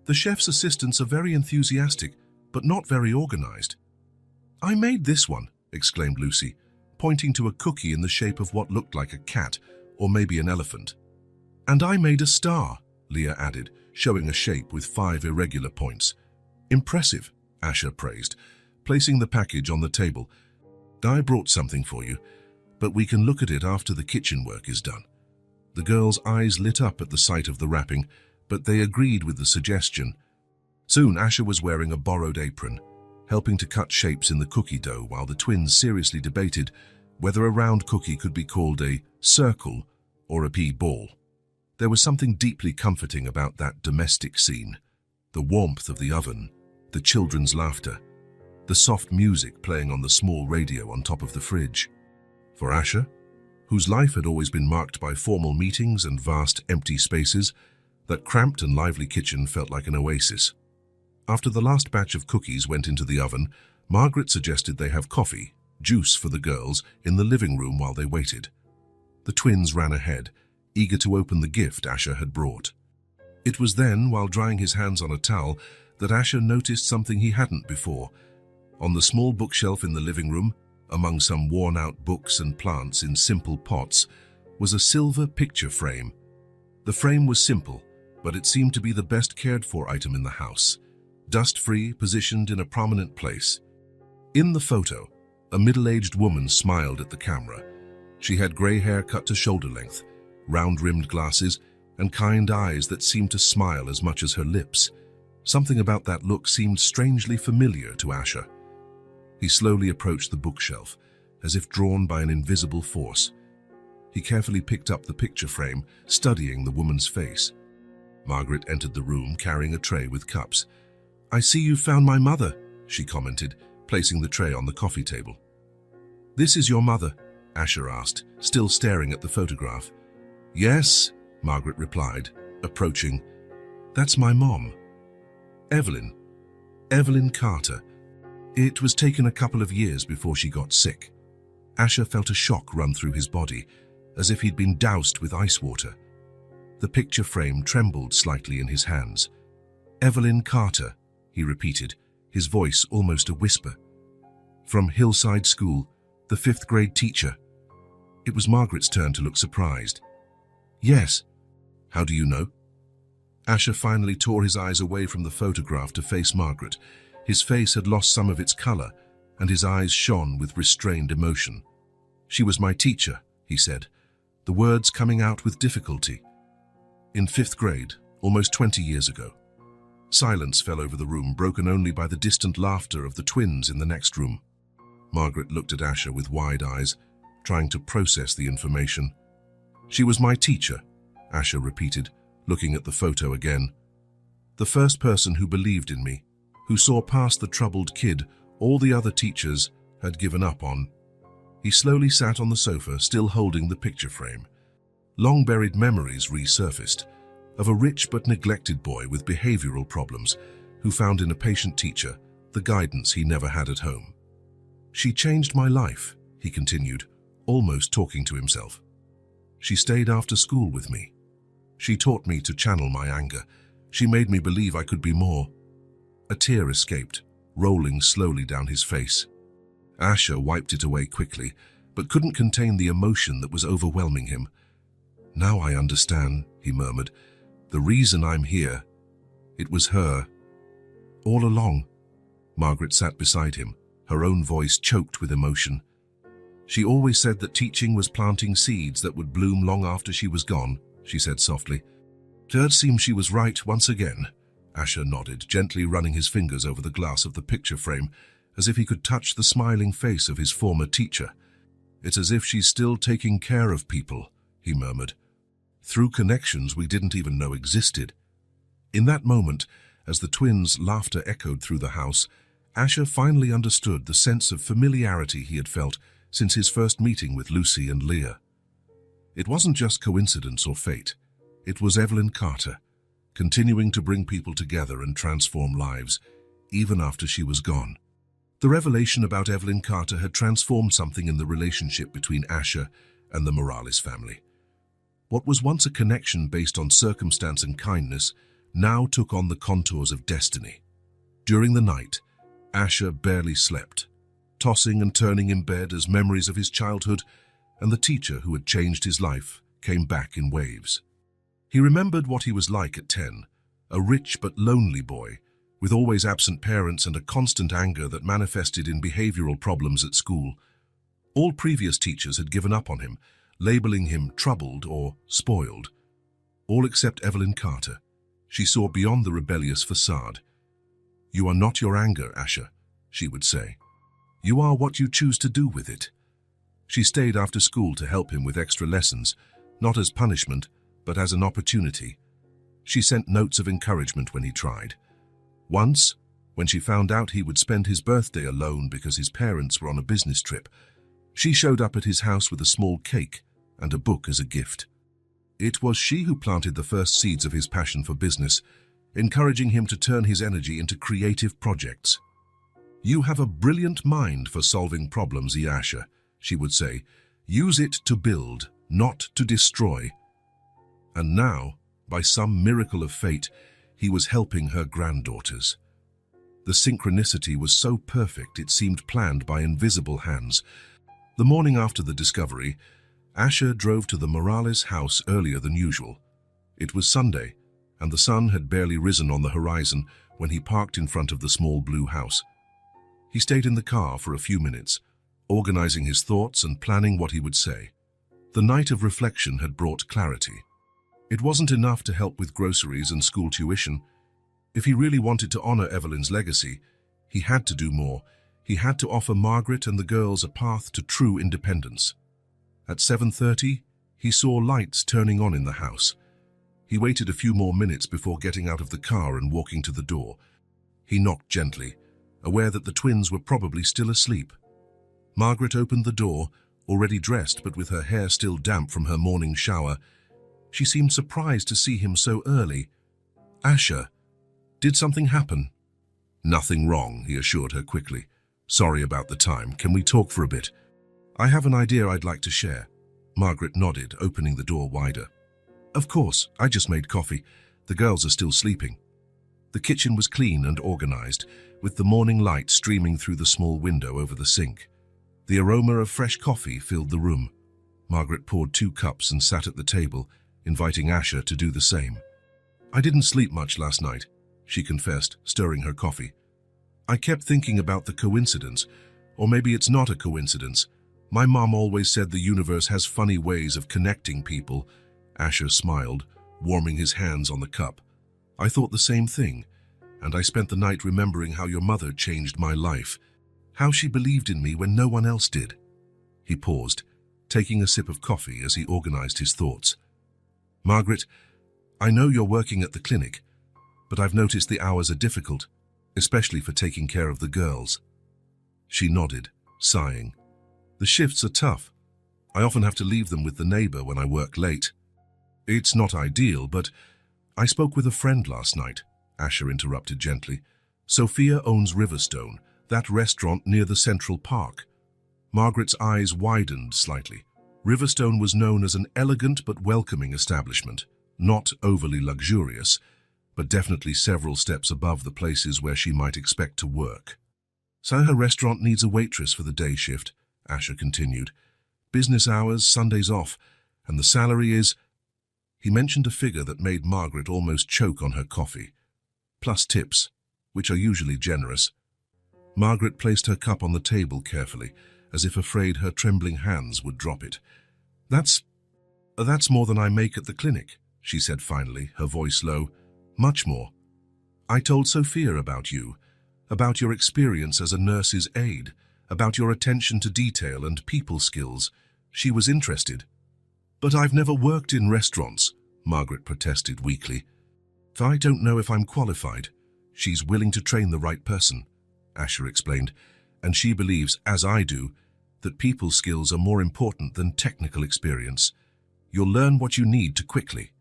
The chef's assistants are very enthusiastic, but not very organized. I made this one, exclaimed Lucy, pointing to a cookie in the shape of what looked like a cat, or maybe an elephant. And I made a star, Leah added, showing a shape with 5 irregular points. Impressive, Asher praised, placing the package on the table. I brought something for you, but we can look at it after the kitchen work is done. The girls' eyes lit up at the sight of the wrapping, but they agreed with the suggestion. Soon Asher was wearing a borrowed apron, helping to cut shapes in the cookie dough while the twins seriously debated whether a round cookie could be called a circle or a pea ball. There was something deeply comforting about that domestic scene. The warmth of the oven, the children's laughter, the soft music playing on the small radio on top of the fridge. For Asher, whose life had always been marked by formal meetings and vast empty spaces, that cramped and lively kitchen felt like an oasis. After the last batch of cookies went into the oven, Margaret suggested they have coffee, juice for the girls, in the living room while they waited. The twins ran ahead, eager to open the gift Asher had brought. It was then, while drying his hands on a towel, that Asher noticed something he hadn't before. On the small bookshelf in the living room, among some worn-out books and plants in simple pots, was a silver picture frame. The frame was simple, but it seemed to be the best cared-for item in the house. Dust-free, positioned in a prominent place. In the photo, a middle-aged woman smiled at the camera. She had grey hair cut to shoulder length, round-rimmed glasses, and kind eyes that seemed to smile as much as her lips. Something about that look seemed strangely familiar to Asher. He slowly approached the bookshelf, as if drawn by an invisible force. He carefully picked up the picture frame, studying the woman's face. Margaret entered the room carrying a tray with cups. I see you found my mother, she commented, placing the tray on the coffee table. This is your mother, Asher asked, still staring at the photograph. Yes, Margaret replied, approaching. That's my mom. Evelyn Carter. It was taken a couple of years before she got sick. Asher felt a shock run through his body, as if he'd been doused with ice water. The picture frame trembled slightly in his hands. Evelyn Carter, he repeated, his voice almost a whisper. From Hillside School, the 5th grade teacher. It was Margaret's turn to look surprised. Yes. How do you know? Asher finally tore his eyes away from the photograph to face Margaret. His face had lost some of its color, and his eyes shone with restrained emotion. She was my teacher, he said, the words coming out with difficulty. In 5th grade, almost 20 years ago. Silence fell over the room, broken only by the distant laughter of the twins in the next room. Margaret looked at Asher with wide eyes, trying to process the information. She was my teacher, Asher repeated, looking at the photo again. The first person who believed in me, who saw past the troubled kid all the other teachers had given up on. He slowly sat on the sofa, still holding the picture frame. Long-buried memories resurfaced, of a rich but neglected boy with behavioral problems who found in a patient teacher the guidance he never had at home. She changed my life, he continued, almost talking to himself. She stayed after school with me. She taught me to channel my anger. She made me believe I could be more. A tear escaped, rolling slowly down his face. Asher wiped it away quickly, but couldn't contain the emotion that was overwhelming him. Now I understand, he murmured. The reason I'm here. It was her. All along. Margaret sat beside him, her own voice choked with emotion. "She always said that teaching was planting seeds that would bloom long after she was gone," she said softly. "It seems she was right once again." Asher nodded, gently running his fingers over the glass of the picture frame, as if he could touch the smiling face of his former teacher. "It's as if she's still taking care of people," he murmured, "through connections we didn't even know existed." In that moment, as the twins' laughter echoed through the house, Asher finally understood the sense of familiarity he had felt since his first meeting with Lucy and Leah. It wasn't just coincidence or fate. It was Evelyn Carter, continuing to bring people together and transform lives, even after she was gone. The revelation about Evelyn Carter had transformed something in the relationship between Asher and the Morales family. What was once a connection based on circumstance and kindness now took on the contours of destiny. During the night, Asher barely slept, tossing and turning in bed as memories of his childhood and the teacher who had changed his life came back in waves. He remembered what he was like at 10, a rich but lonely boy, with always absent parents and a constant anger that manifested in behavioral problems at school. All previous teachers had given up on him, labeling him troubled or spoiled. All except Evelyn Carter. She saw beyond the rebellious facade. "You are not your anger, Asher," she would say. "You are what you choose to do with it." She stayed after school to help him with extra lessons, not as punishment, but as an opportunity. She sent notes of encouragement when he tried. Once, when she found out he would spend his birthday alone because his parents were on a business trip, she showed up at his house with a small cake and a book as a gift. It was she who planted the first seeds of his passion for business, encouraging him to turn his energy into creative projects. "You have a brilliant mind for solving problems, Asher," she would say. "Use it to build, not to destroy." And now, by some miracle of fate, he was helping her granddaughters. The synchronicity was so perfect it seemed planned by invisible hands. The morning after the discovery, Asher drove to the Morales house earlier than usual. It was Sunday, and the sun had barely risen on the horizon when he parked in front of the small blue house. He stayed in the car for a few minutes, organizing his thoughts and planning what he would say. The night of reflection had brought clarity. It wasn't enough to help with groceries and school tuition. If he really wanted to honor Evelyn's legacy, he had to do more. He had to offer Margaret and the girls a path to true independence. At 7:30, he saw lights turning on in the house. He waited a few more minutes before getting out of the car and walking to the door. He knocked gently, aware that the twins were probably still asleep. Margaret opened the door, already dressed but with her hair still damp from her morning shower. She seemed surprised to see him so early. "Asher, did something happen?" "Nothing wrong," he assured her quickly. "Sorry about the time. Can we talk for a bit?" "I have an idea I'd like to share." Margaret nodded, opening the door wider. "Of course, I just made coffee. The girls are still sleeping." The kitchen was clean and organized, with the morning light streaming through the small window over the sink. The aroma of fresh coffee filled the room. Margaret poured 2 cups and sat at the table, inviting Asher to do the same. "I didn't sleep much last night," she confessed, stirring her coffee. "I kept thinking about the coincidence, or maybe it's not a coincidence. My mom always said the universe has funny ways of connecting people." Asher smiled, warming his hands on the cup. "I thought the same thing, and I spent the night remembering how your mother changed my life, how she believed in me when no one else did." He paused, taking a sip of coffee as he organized his thoughts. "Margaret, I know you're working at the clinic, but I've noticed the hours are difficult, especially for taking care of the girls." She nodded, sighing. "The shifts are tough. I often have to leave them with the neighbor when I work late." "It's not ideal, but I spoke with a friend last night," Asher interrupted gently. "Sophia owns Riverstone, that restaurant near the Central Park." Margaret's eyes widened slightly. Riverstone was known as an elegant but welcoming establishment, not overly luxurious, but definitely several steps above the places where she might expect to work. "So her restaurant needs a waitress for the day shift," Asher continued. "Business hours, Sundays off, and the salary is—" He mentioned a figure that made Margaret almost choke on her coffee. "Plus tips, which are usually generous." Margaret placed her cup on the table carefully, as if afraid her trembling hands would drop it. That's more than I make at the clinic," she said finally, her voice low. "Much more. I told Sophia about you, about your experience as a nurse's aide, about your attention to detail and people skills. She was interested." "But I've never worked in restaurants," Margaret protested weakly. "I don't know if I'm qualified." "She's willing to train the right person," Asher explained, "and she believes, as I do, that people skills are more important than technical experience. You'll learn what you need to quickly."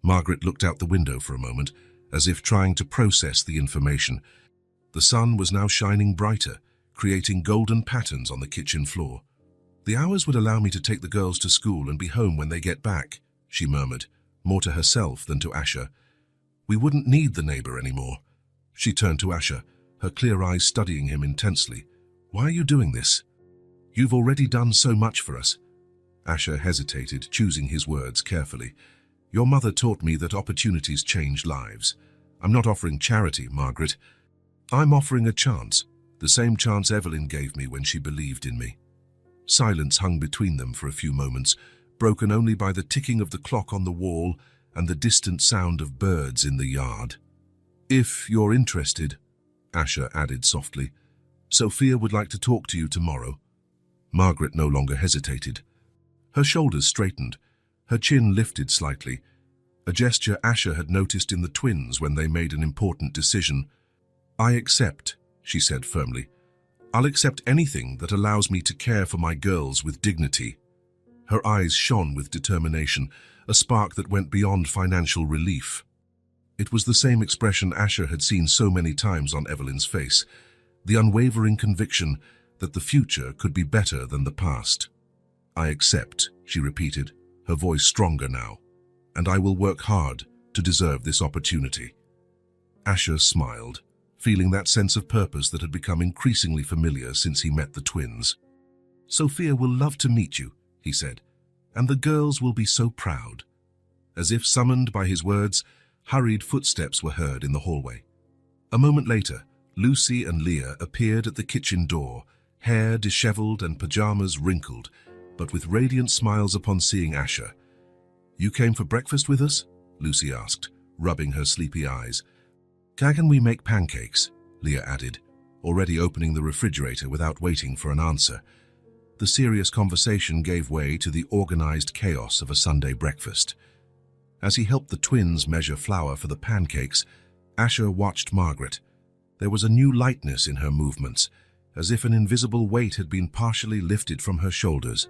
Margaret looked out the window for a moment, as if trying to process the information. The sun was now shining brighter, creating golden patterns on the kitchen floor. "The hours would allow me to take the girls to school and be home when they get back," she murmured, more to herself than to Asher. "We wouldn't need the neighbor anymore." She turned to Asher, her clear eyes studying him intensely. "Why are you doing this? You've already done so much for us." Asher hesitated, choosing his words carefully. "Your mother taught me that opportunities change lives. I'm not offering charity, Margaret. I'm offering a chance, the same chance Evelyn gave me when she believed in me." Silence hung between them for a few moments, broken only by the ticking of the clock on the wall and the distant sound of birds in the yard. "If you're interested," Asher added softly, "Sophia would like to talk to you tomorrow." Margaret no longer hesitated. Her shoulders straightened, her chin lifted slightly, a gesture Asher had noticed in the twins when they made an important decision. "I accept," she said firmly. "I'll accept anything that allows me to care for my girls with dignity." Her eyes shone with determination, a spark that went beyond financial relief. It was the same expression Asher had seen so many times on Evelyn's face, the unwavering conviction that the future could be better than the past. "I accept," she repeated, her voice stronger now, "and I will work hard to deserve this opportunity." Asher smiled, feeling that sense of purpose that had become increasingly familiar since he met the twins. "Sophia will love to meet you," he said, "and the girls will be so proud." As if summoned by his words, hurried footsteps were heard in the hallway. A moment later, Lucy and Leah appeared at the kitchen door, hair disheveled and pajamas wrinkled, but with radiant smiles upon seeing Asher. "You came for breakfast with us?" Lucy asked, rubbing her sleepy eyes. "Can we make pancakes?" Leah added, already opening the refrigerator without waiting for an answer. The serious conversation gave way to the organized chaos of a Sunday breakfast. As he helped the twins measure flour for the pancakes, Asher watched Margaret. There was a new lightness in her movements, as if an invisible weight had been partially lifted from her shoulders.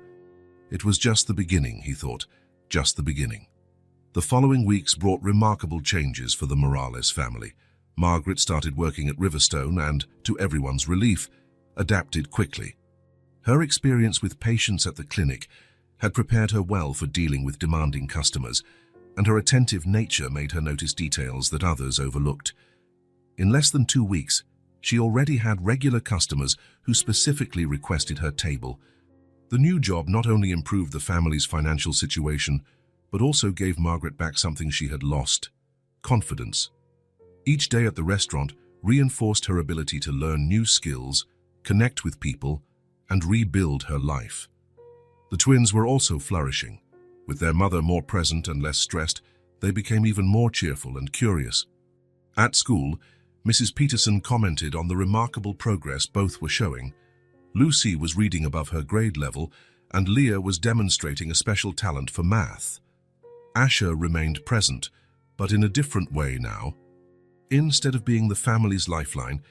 It was just the beginning, he thought, just the beginning. The following weeks brought remarkable changes for the Morales family. Margaret started working at Riverstone and, to everyone's relief, adapted quickly. Her experience with patients at the clinic had prepared her well for dealing with demanding customers, and her attentive nature made her notice details that others overlooked. In less than 2 weeks, she already had regular customers who specifically requested her table. The new job not only improved the family's financial situation, but also gave Margaret back something she had lost: confidence. Each day at the restaurant reinforced her ability to learn new skills, connect with people, and rebuild her life. The twins were also flourishing. With their mother more present and less stressed, they became even more cheerful and curious. At school, Mrs. Peterson commented on the remarkable progress both were showing. Lucy was reading above her grade level, and Leah was demonstrating a special talent for math. Asher remained present, but in a different way now. Instead of being the family's lifeline,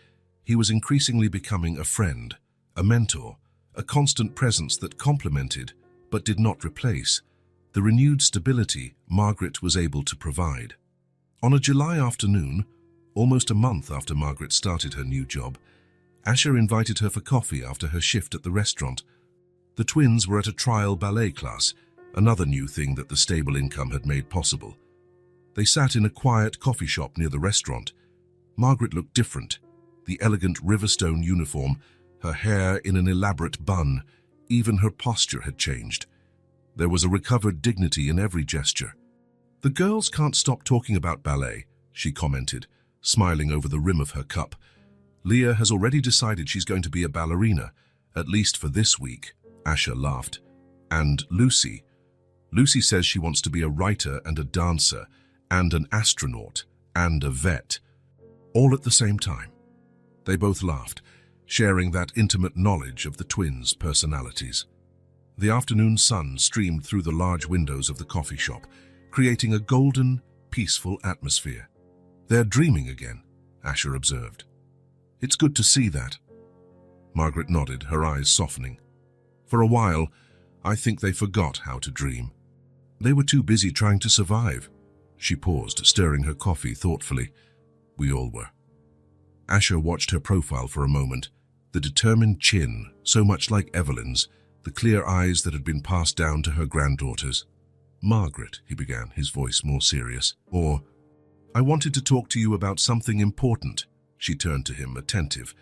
he was increasingly becoming a friend, a mentor, a constant presence that complemented, but did not replace, the renewed stability Margaret was able to provide. On a July afternoon, almost a month after Margaret started her new job, Asher invited her for coffee after her shift at the restaurant. The twins were at a trial ballet class, another new thing that the stable income had made possible. They sat in a quiet coffee shop near the restaurant. Margaret looked different, the elegant Riverstone uniform, her hair in an elaborate bun. Even her posture had changed. There was a recovered dignity in every gesture. "The girls can't stop talking about ballet," she commented, smiling over the rim of her cup. Leah has already decided she's going to be a ballerina, at least for this week, Asher laughed. And Lucy? Lucy says she wants to be a writer and a dancer, and an astronaut, and a vet, all at the same time. They both laughed, sharing that intimate knowledge of the twins' personalities. The afternoon sun streamed through the large windows of the coffee shop, creating a golden, peaceful atmosphere. "They're dreaming again," Asher observed. "It's good to see that." Margaret nodded, her eyes softening. "For a while, I think they forgot how to dream. They were too busy trying to survive." She paused, stirring her coffee thoughtfully. "We all were." Asher watched her profile for a moment, the determined chin, so much like Evelyn's, the clear eyes that had been passed down to her granddaughters. "Margaret," he began, his voice more serious, "I wanted to talk to you about something important." She turned to him, attentive.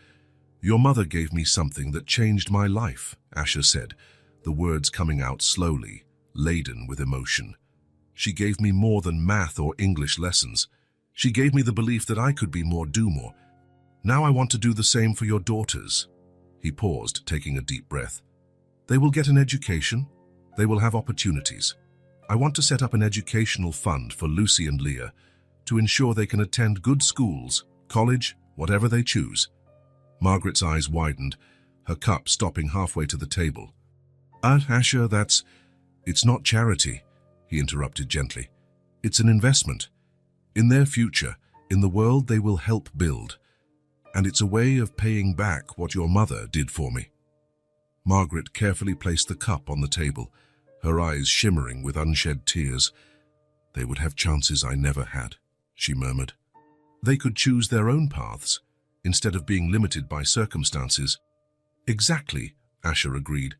"Your mother gave me something that changed my life," Asher said, the words coming out slowly, laden with emotion. "She gave me more than math or English lessons. She gave me the belief that I could be more, do more. Now I want to do the same for your daughters." He paused, taking a deep breath. "They will get an education. They will have opportunities. I want to set up an educational fund for Lucy and Leah to ensure they can attend good schools, college, whatever they choose." Margaret's eyes widened, her cup stopping halfway to the table. Asher, it's not charity," he interrupted gently. "It's an investment. In their future, in the world they will help build. And it's a way of paying back what your mother did for me." Margaret carefully placed the cup on the table, her eyes shimmering with unshed tears. "They would have chances I never had," she murmured. "They could choose their own paths, instead of being limited by circumstances." "Exactly," Asher agreed.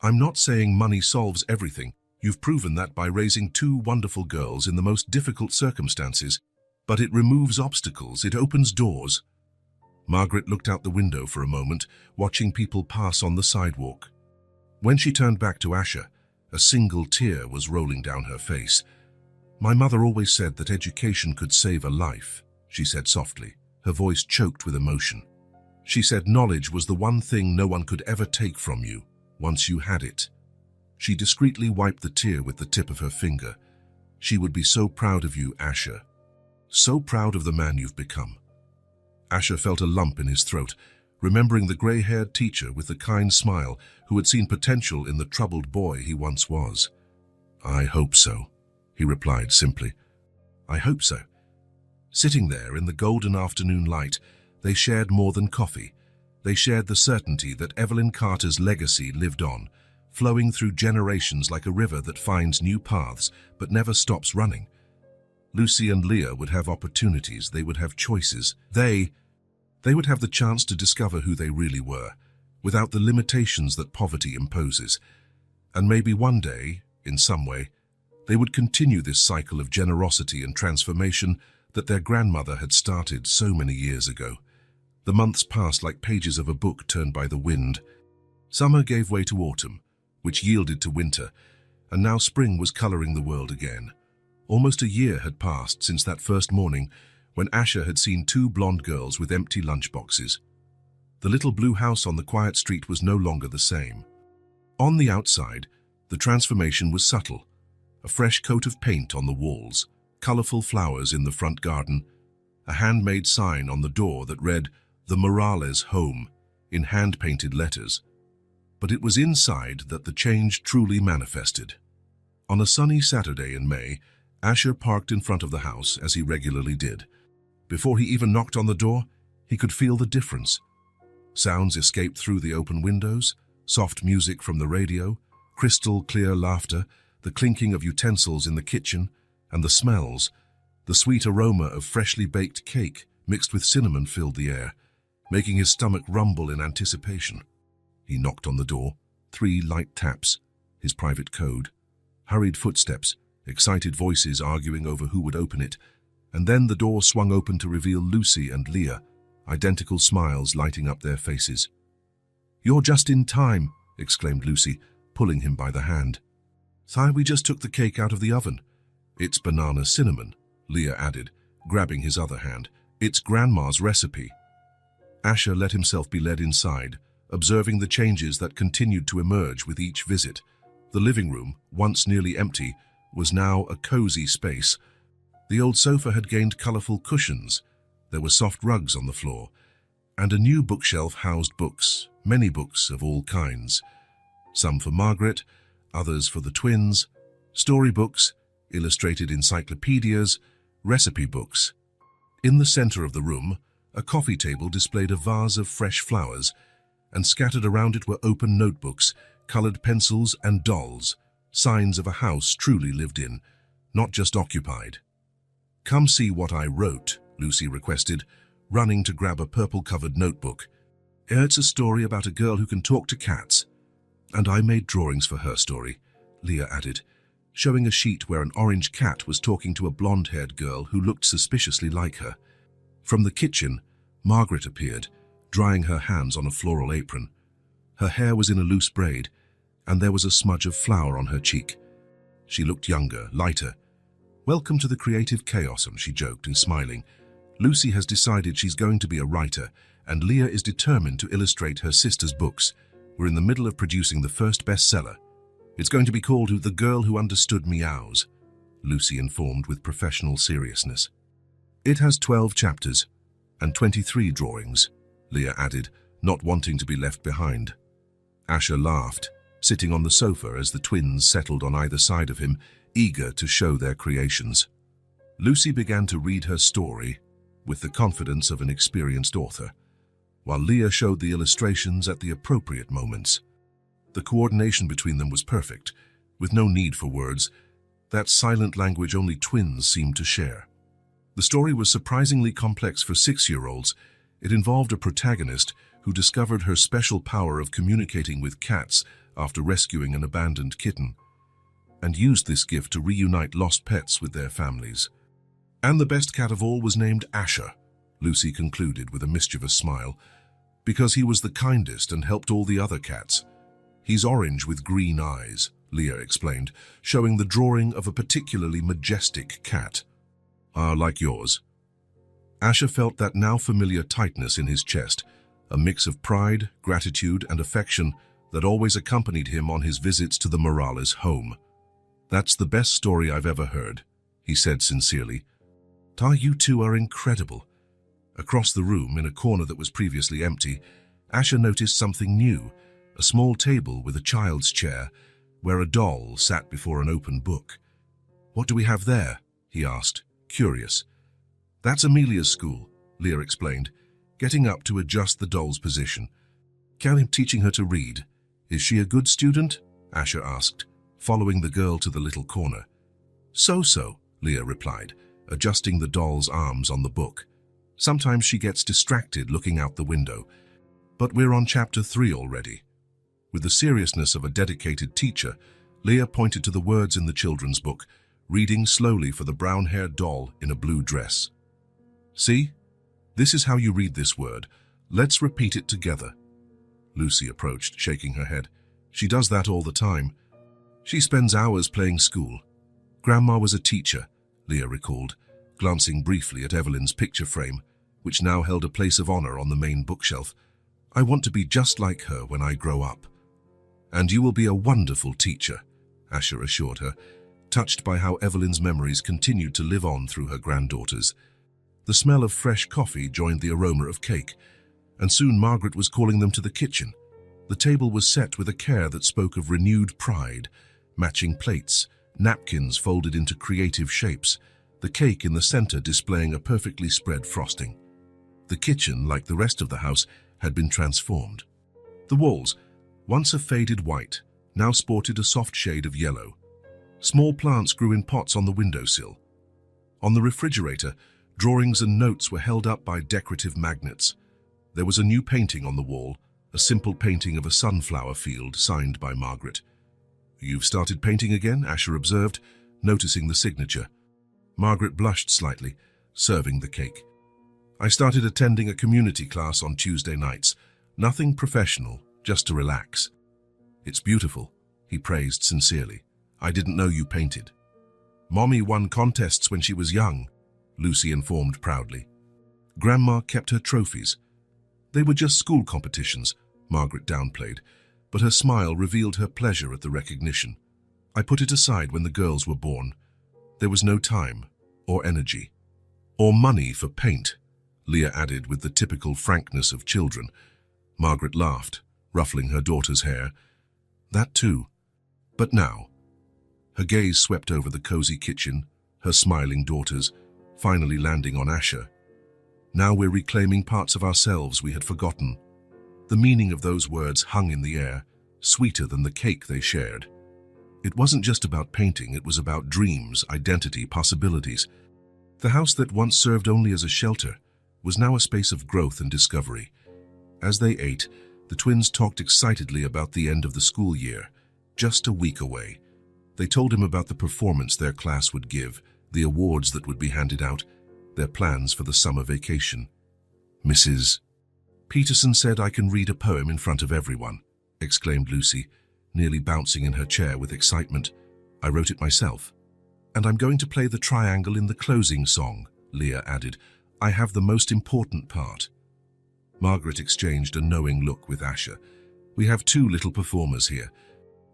"I'm not saying money solves everything. You've proven that by raising two wonderful girls in the most difficult circumstances. But it removes obstacles, it opens doors." Margaret looked out the window for a moment, watching people pass on the sidewalk. When she turned back to Asher, a single tear was rolling down her face. "My mother always said that education could save a life," she said softly, her voice choked with emotion. "She said knowledge was the one thing no one could ever take from you, once you had it." She discreetly wiped the tear with the tip of her finger. "She would be so proud of you, Asher. So proud of the man you've become." Asher felt a lump in his throat, remembering the grey-haired teacher with the kind smile who had seen potential in the troubled boy he once was. "I hope so," he replied simply. "I hope so." Sitting there in the golden afternoon light, they shared more than coffee. They shared the certainty that Evelyn Carter's legacy lived on, flowing through generations like a river that finds new paths but never stops running. Lucy and Leah would have opportunities, they would have choices. They would have the chance to discover who they really were, without the limitations that poverty imposes. And maybe one day, in some way, they would continue this cycle of generosity and transformation that their grandmother had started so many years ago. The months passed like pages of a book turned by the wind. Summer gave way to autumn, which yielded to winter, and now spring was coloring the world again. Almost a year had passed since that first morning when Asher had seen two blonde girls with empty lunchboxes. The little blue house on the quiet street was no longer the same. On the outside, the transformation was subtle. A fresh coat of paint on the walls, colorful flowers in the front garden, a handmade sign on the door that read, "The Morales Home," in hand-painted letters. But it was inside that the change truly manifested. On a sunny Saturday in May, Asher parked in front of the house as he regularly did. Before he even knocked on the door, he could feel the difference. Sounds escaped through the open windows, soft music from the radio, crystal clear laughter, the clinking of utensils in the kitchen, and the smells. The sweet aroma of freshly baked cake mixed with cinnamon filled the air, making his stomach rumble in anticipation. He knocked on the door, 3 light taps, his private code, hurried footsteps, excited voices arguing over who would open it, and then the door swung open to reveal Lucy and Leah, identical smiles lighting up their faces. "You're just in time," exclaimed Lucy, pulling him by the hand. "Thi, we just took the cake out of the oven." "It's banana cinnamon," Leah added, grabbing his other hand. "It's Grandma's recipe." Asher let himself be led inside, observing the changes that continued to emerge with each visit. The living room, once nearly empty, was now a cozy space. The old sofa had gained colorful cushions, there were soft rugs on the floor, and a new bookshelf housed books, many books of all kinds. Some for Margaret, others for the twins, storybooks, illustrated encyclopedias, recipe books. In the center of the room, a coffee table displayed a vase of fresh flowers, and scattered around it were open notebooks, colored pencils and dolls, signs of a house truly lived in, not just occupied. "Come see what I wrote," Lucy requested, running to grab a purple-covered notebook. "It's a story about a girl who can talk to cats." "And I made drawings for her story," Leah added, showing a sheet where an orange cat was talking to a blonde-haired girl who looked suspiciously like her. From the kitchen, Margaret appeared, drying her hands on a floral apron. Her hair was in a loose braid, and there was a smudge of flour on her cheek. She looked younger, lighter. "Welcome to the creative chaos," she joked and smiling. "Lucy has decided she's going to be a writer, and Leah is determined to illustrate her sister's books. We're in the middle of producing the first bestseller. It's going to be called The Girl Who Understood Meows," Lucy informed with professional seriousness. "It has 12 chapters and 23 drawings," Leah added, not wanting to be left behind. Asher laughed, sitting on the sofa as the twins settled on either side of him, eager to show their creations. Lucy began to read her story with the confidence of an experienced author, while Leah showed the illustrations at the appropriate moments. The coordination between them was perfect, with no need for words, that silent language only twins seemed to share. The story was surprisingly complex for 6-year-olds. It involved a protagonist who discovered her special power of communicating with cats after rescuing an abandoned kitten, and used this gift to reunite lost pets with their families. "And the best cat of all was named Asher," Lucy concluded with a mischievous smile, "because he was the kindest and helped all the other cats. He's orange with green eyes," Leah explained, showing the drawing of a particularly majestic cat. "Like yours." Asher felt that now familiar tightness in his chest, a mix of pride, gratitude, and affection that always accompanied him on his visits to the Morales home. "That's the best story I've ever heard," he said sincerely. "You two are incredible." Across the room, in a corner that was previously empty, Asher noticed something new, a small table with a child's chair, where a doll sat before an open book. "What do we have there?" he asked, curious. "That's Amelia's school," Leah explained, getting up to adjust the doll's position. "I'm teaching her to read. Is she a good student?" Asher asked, following the girl to the little corner. "So-so," Leah replied, adjusting the doll's arms on the book. "Sometimes she gets distracted looking out the window. But we're on chapter 3 already." With the seriousness of a dedicated teacher, Leah pointed to the words in the children's book, reading slowly for the brown-haired doll in a blue dress. "See? This is how you read this word. Let's repeat it together." Lucy approached, shaking her head. "She does that all the time. She spends hours playing school." "Grandma was a teacher," Leah recalled, glancing briefly at Evelyn's picture frame, which now held a place of honor on the main bookshelf. "I want to be just like her when I grow up." "And you will be a wonderful teacher," Asher assured her, touched by how Evelyn's memories continued to live on through her granddaughters. The smell of fresh coffee joined the aroma of cake, and soon Margaret was calling them to the kitchen. The table was set with a care that spoke of renewed pride, matching plates, napkins folded into creative shapes, the cake in the center displaying a perfectly spread frosting. The kitchen, like the rest of the house, had been transformed. The walls, once a faded white, now sported a soft shade of yellow. Small plants grew in pots on the windowsill. On the refrigerator, drawings and notes were held up by decorative magnets. There was a new painting on the wall, a simple painting of a sunflower field signed by Margaret. "You've started painting again?" Asher observed, noticing the signature. Margaret blushed slightly, serving the cake. "I started attending a community class on Tuesday nights. Nothing professional, just to relax." "It's beautiful," he praised sincerely. "I didn't know you painted." "Mommy won contests when she was young," Lucy informed proudly. "Grandma kept her trophies." They were just school competitions, Margaret downplayed, but her smile revealed her pleasure at the recognition. I put it aside when the girls were born. There was no time, or energy, or money for paint, Leah added with the typical frankness of children. Margaret laughed, ruffling her daughter's hair. That too. But now. Her gaze swept over the cozy kitchen, her smiling daughters, finally landing on Asher. Now we're reclaiming parts of ourselves we had forgotten. The meaning of those words hung in the air, sweeter than the cake they shared. It wasn't just about painting, it was about dreams, identity, possibilities. The house that once served only as a shelter was now a space of growth and discovery. As they ate, the twins talked excitedly about the end of the school year, just a week away. They told him about the performance their class would give, the awards that would be handed out, their plans for the summer vacation. Mrs. Peterson said I can read a poem in front of everyone, exclaimed Lucy, nearly bouncing in her chair with excitement. I wrote it myself. And I'm going to play the triangle in the closing song, Leah added. I have the most important part. Margaret exchanged a knowing look with Asher. We have two little performers here.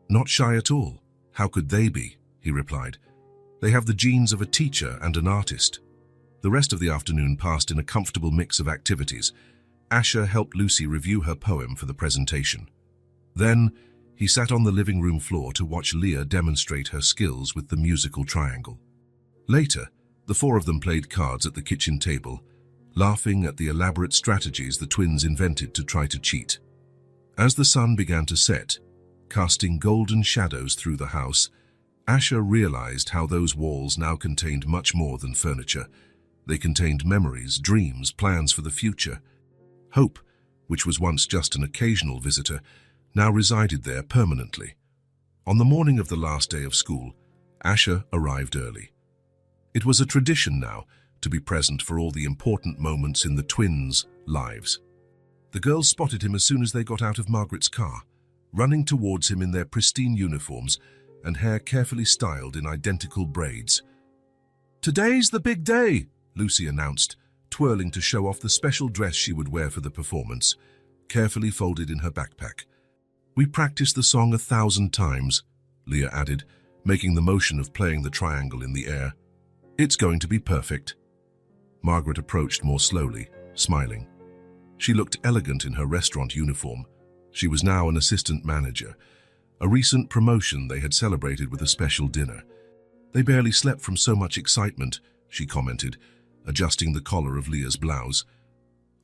Not shy at all. How could they be? He replied. They have the genes of a teacher and an artist. The rest of the afternoon passed in a comfortable mix of activities. Asher helped Lucy review her poem for the presentation. Then, he sat on the living room floor to watch Leah demonstrate her skills with the musical triangle. Later, the four of them played cards at the kitchen table, laughing at the elaborate strategies the twins invented to try to cheat. As the sun began to set, casting golden shadows through the house, Asher realized how those walls now contained much more than furniture. They contained memories, dreams, plans for the future. Hope, which was once just an occasional visitor, now resided there permanently. On the morning of the last day of school, Asher arrived early. It was a tradition now to be present for all the important moments in the twins' lives. The girls spotted him as soon as they got out of Margaret's car, running towards him in their pristine uniforms and hair carefully styled in identical braids. "Today's the big day," Lucy announced, twirling to show off the special dress she would wear for the performance, carefully folded in her backpack. "We practiced the song 1,000 times, Leah added, making the motion of playing the triangle in the air. "It's going to be perfect." Margaret approached more slowly, smiling. She looked elegant in her restaurant uniform. She was now an assistant manager, a recent promotion they had celebrated with a special dinner. "They barely slept from so much excitement," she commented, adjusting the collar of Leah's blouse.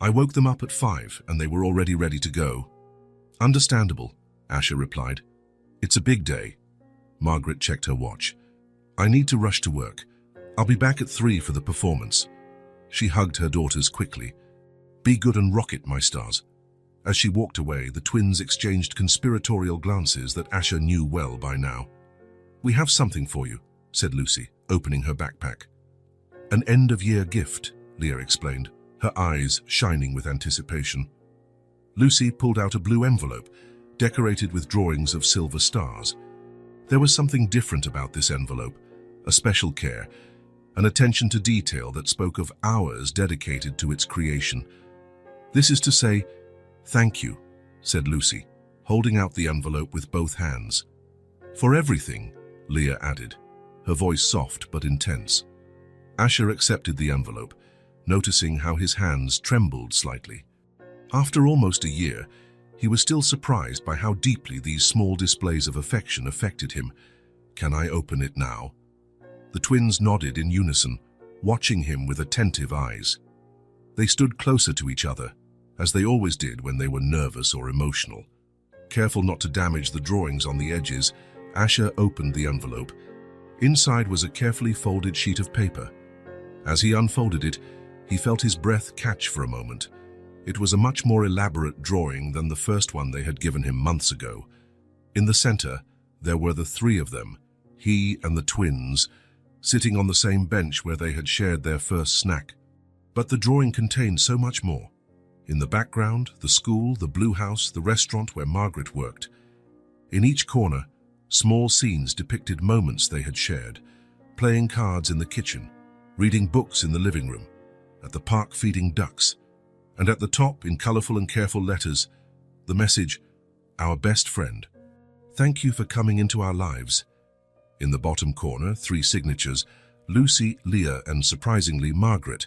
"I woke them up at 5 and they were already ready to go." "Understandable," Asher replied. "It's a big day." Margaret checked her watch. "I need to rush to work. I'll be back at 3 for the performance." She hugged her daughters quickly. "Be good and rock it, my stars." As she walked away, the twins exchanged conspiratorial glances that Asher knew well by now. "We have something for you," said Lucy, opening her backpack. "An end-of-year gift," Leah explained, her eyes shining with anticipation. Lucy pulled out a blue envelope, decorated with drawings of silver stars. There was something different about this envelope, a special care, an attention to detail that spoke of hours dedicated to its creation. "This is to say, thank you," said Lucy, holding out the envelope with both hands. "For everything," Leah added, her voice soft but intense. Asher accepted the envelope, noticing how his hands trembled slightly. After almost a year, he was still surprised by how deeply these small displays of affection affected him. "Can I open it now?" The twins nodded in unison, watching him with attentive eyes. They stood closer to each other, as they always did when they were nervous or emotional. Careful not to damage the drawings on the edges, Asher opened the envelope. Inside was a carefully folded sheet of paper. As he unfolded it, he felt his breath catch for a moment. It was a much more elaborate drawing than the first one they had given him months ago. In the center, there were the three of them, he and the twins, sitting on the same bench where they had shared their first snack. But the drawing contained so much more. In the background, the school, the blue house, the restaurant where Margaret worked. In each corner, small scenes depicted moments they had shared, playing cards in the kitchen, reading books in the living room, at the park feeding ducks. And at the top, in colorful and careful letters, the message, "Our best friend. Thank you for coming into our lives." In the bottom corner, 3 signatures, Lucy, Leah, and surprisingly, Margaret.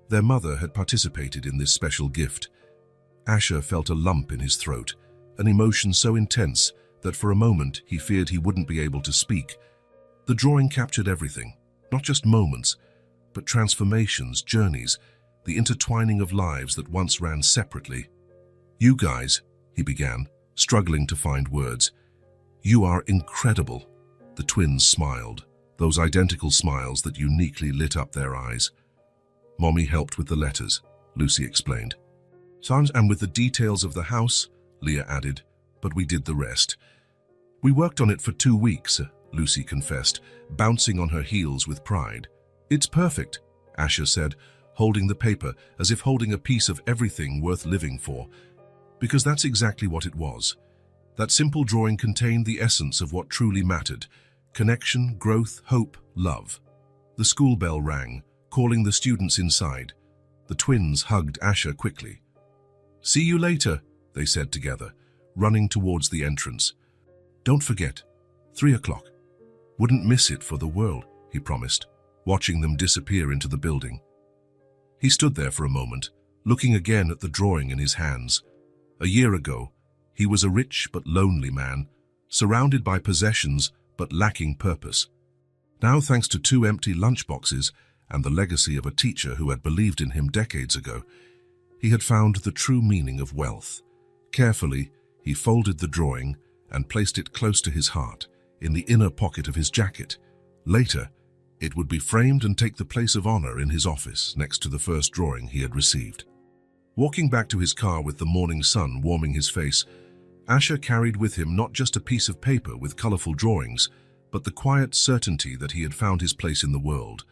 Their mother had participated in this special gift. Asher felt a lump in his throat, an emotion so intense that for a moment he feared he wouldn't be able to speak. The drawing captured everything, not just moments, but transformations, journeys, the intertwining of lives that once ran separately. "You guys," he began, struggling to find words. "You are incredible." The twins smiled, those identical smiles that uniquely lit up their eyes. "Mommy helped with the letters," Lucy explained. "And with the details of the house," Leah added, "but we did the rest." "We worked on it for 2 weeks," Lucy confessed, bouncing on her heels with pride. "It's perfect," Asher said, holding the paper as if holding a piece of everything worth living for. Because that's exactly what it was. That simple drawing contained the essence of what truly mattered: connection, growth, hope, love. The school bell rang, calling the students inside. The twins hugged Asher quickly. "See you later," they said together, running towards the entrance. "Don't forget, 3 o'clock. Wouldn't miss it for the world," he promised, watching them disappear into the building. He stood there for a moment, looking again at the drawing in his hands. A year ago, he was a rich but lonely man, surrounded by possessions but lacking purpose. Now, thanks to 2 empty lunchboxes and the legacy of a teacher who had believed in him decades ago, he had found the true meaning of wealth. Carefully, he folded the drawing and placed it close to his heart, in the inner pocket of his jacket. Later, it would be framed and take the place of honor in his office next to the first drawing he had received. Walking back to his car with the morning sun warming his face, Asher carried with him not just a piece of paper with colorful drawings, but the quiet certainty that he had found his place in the world.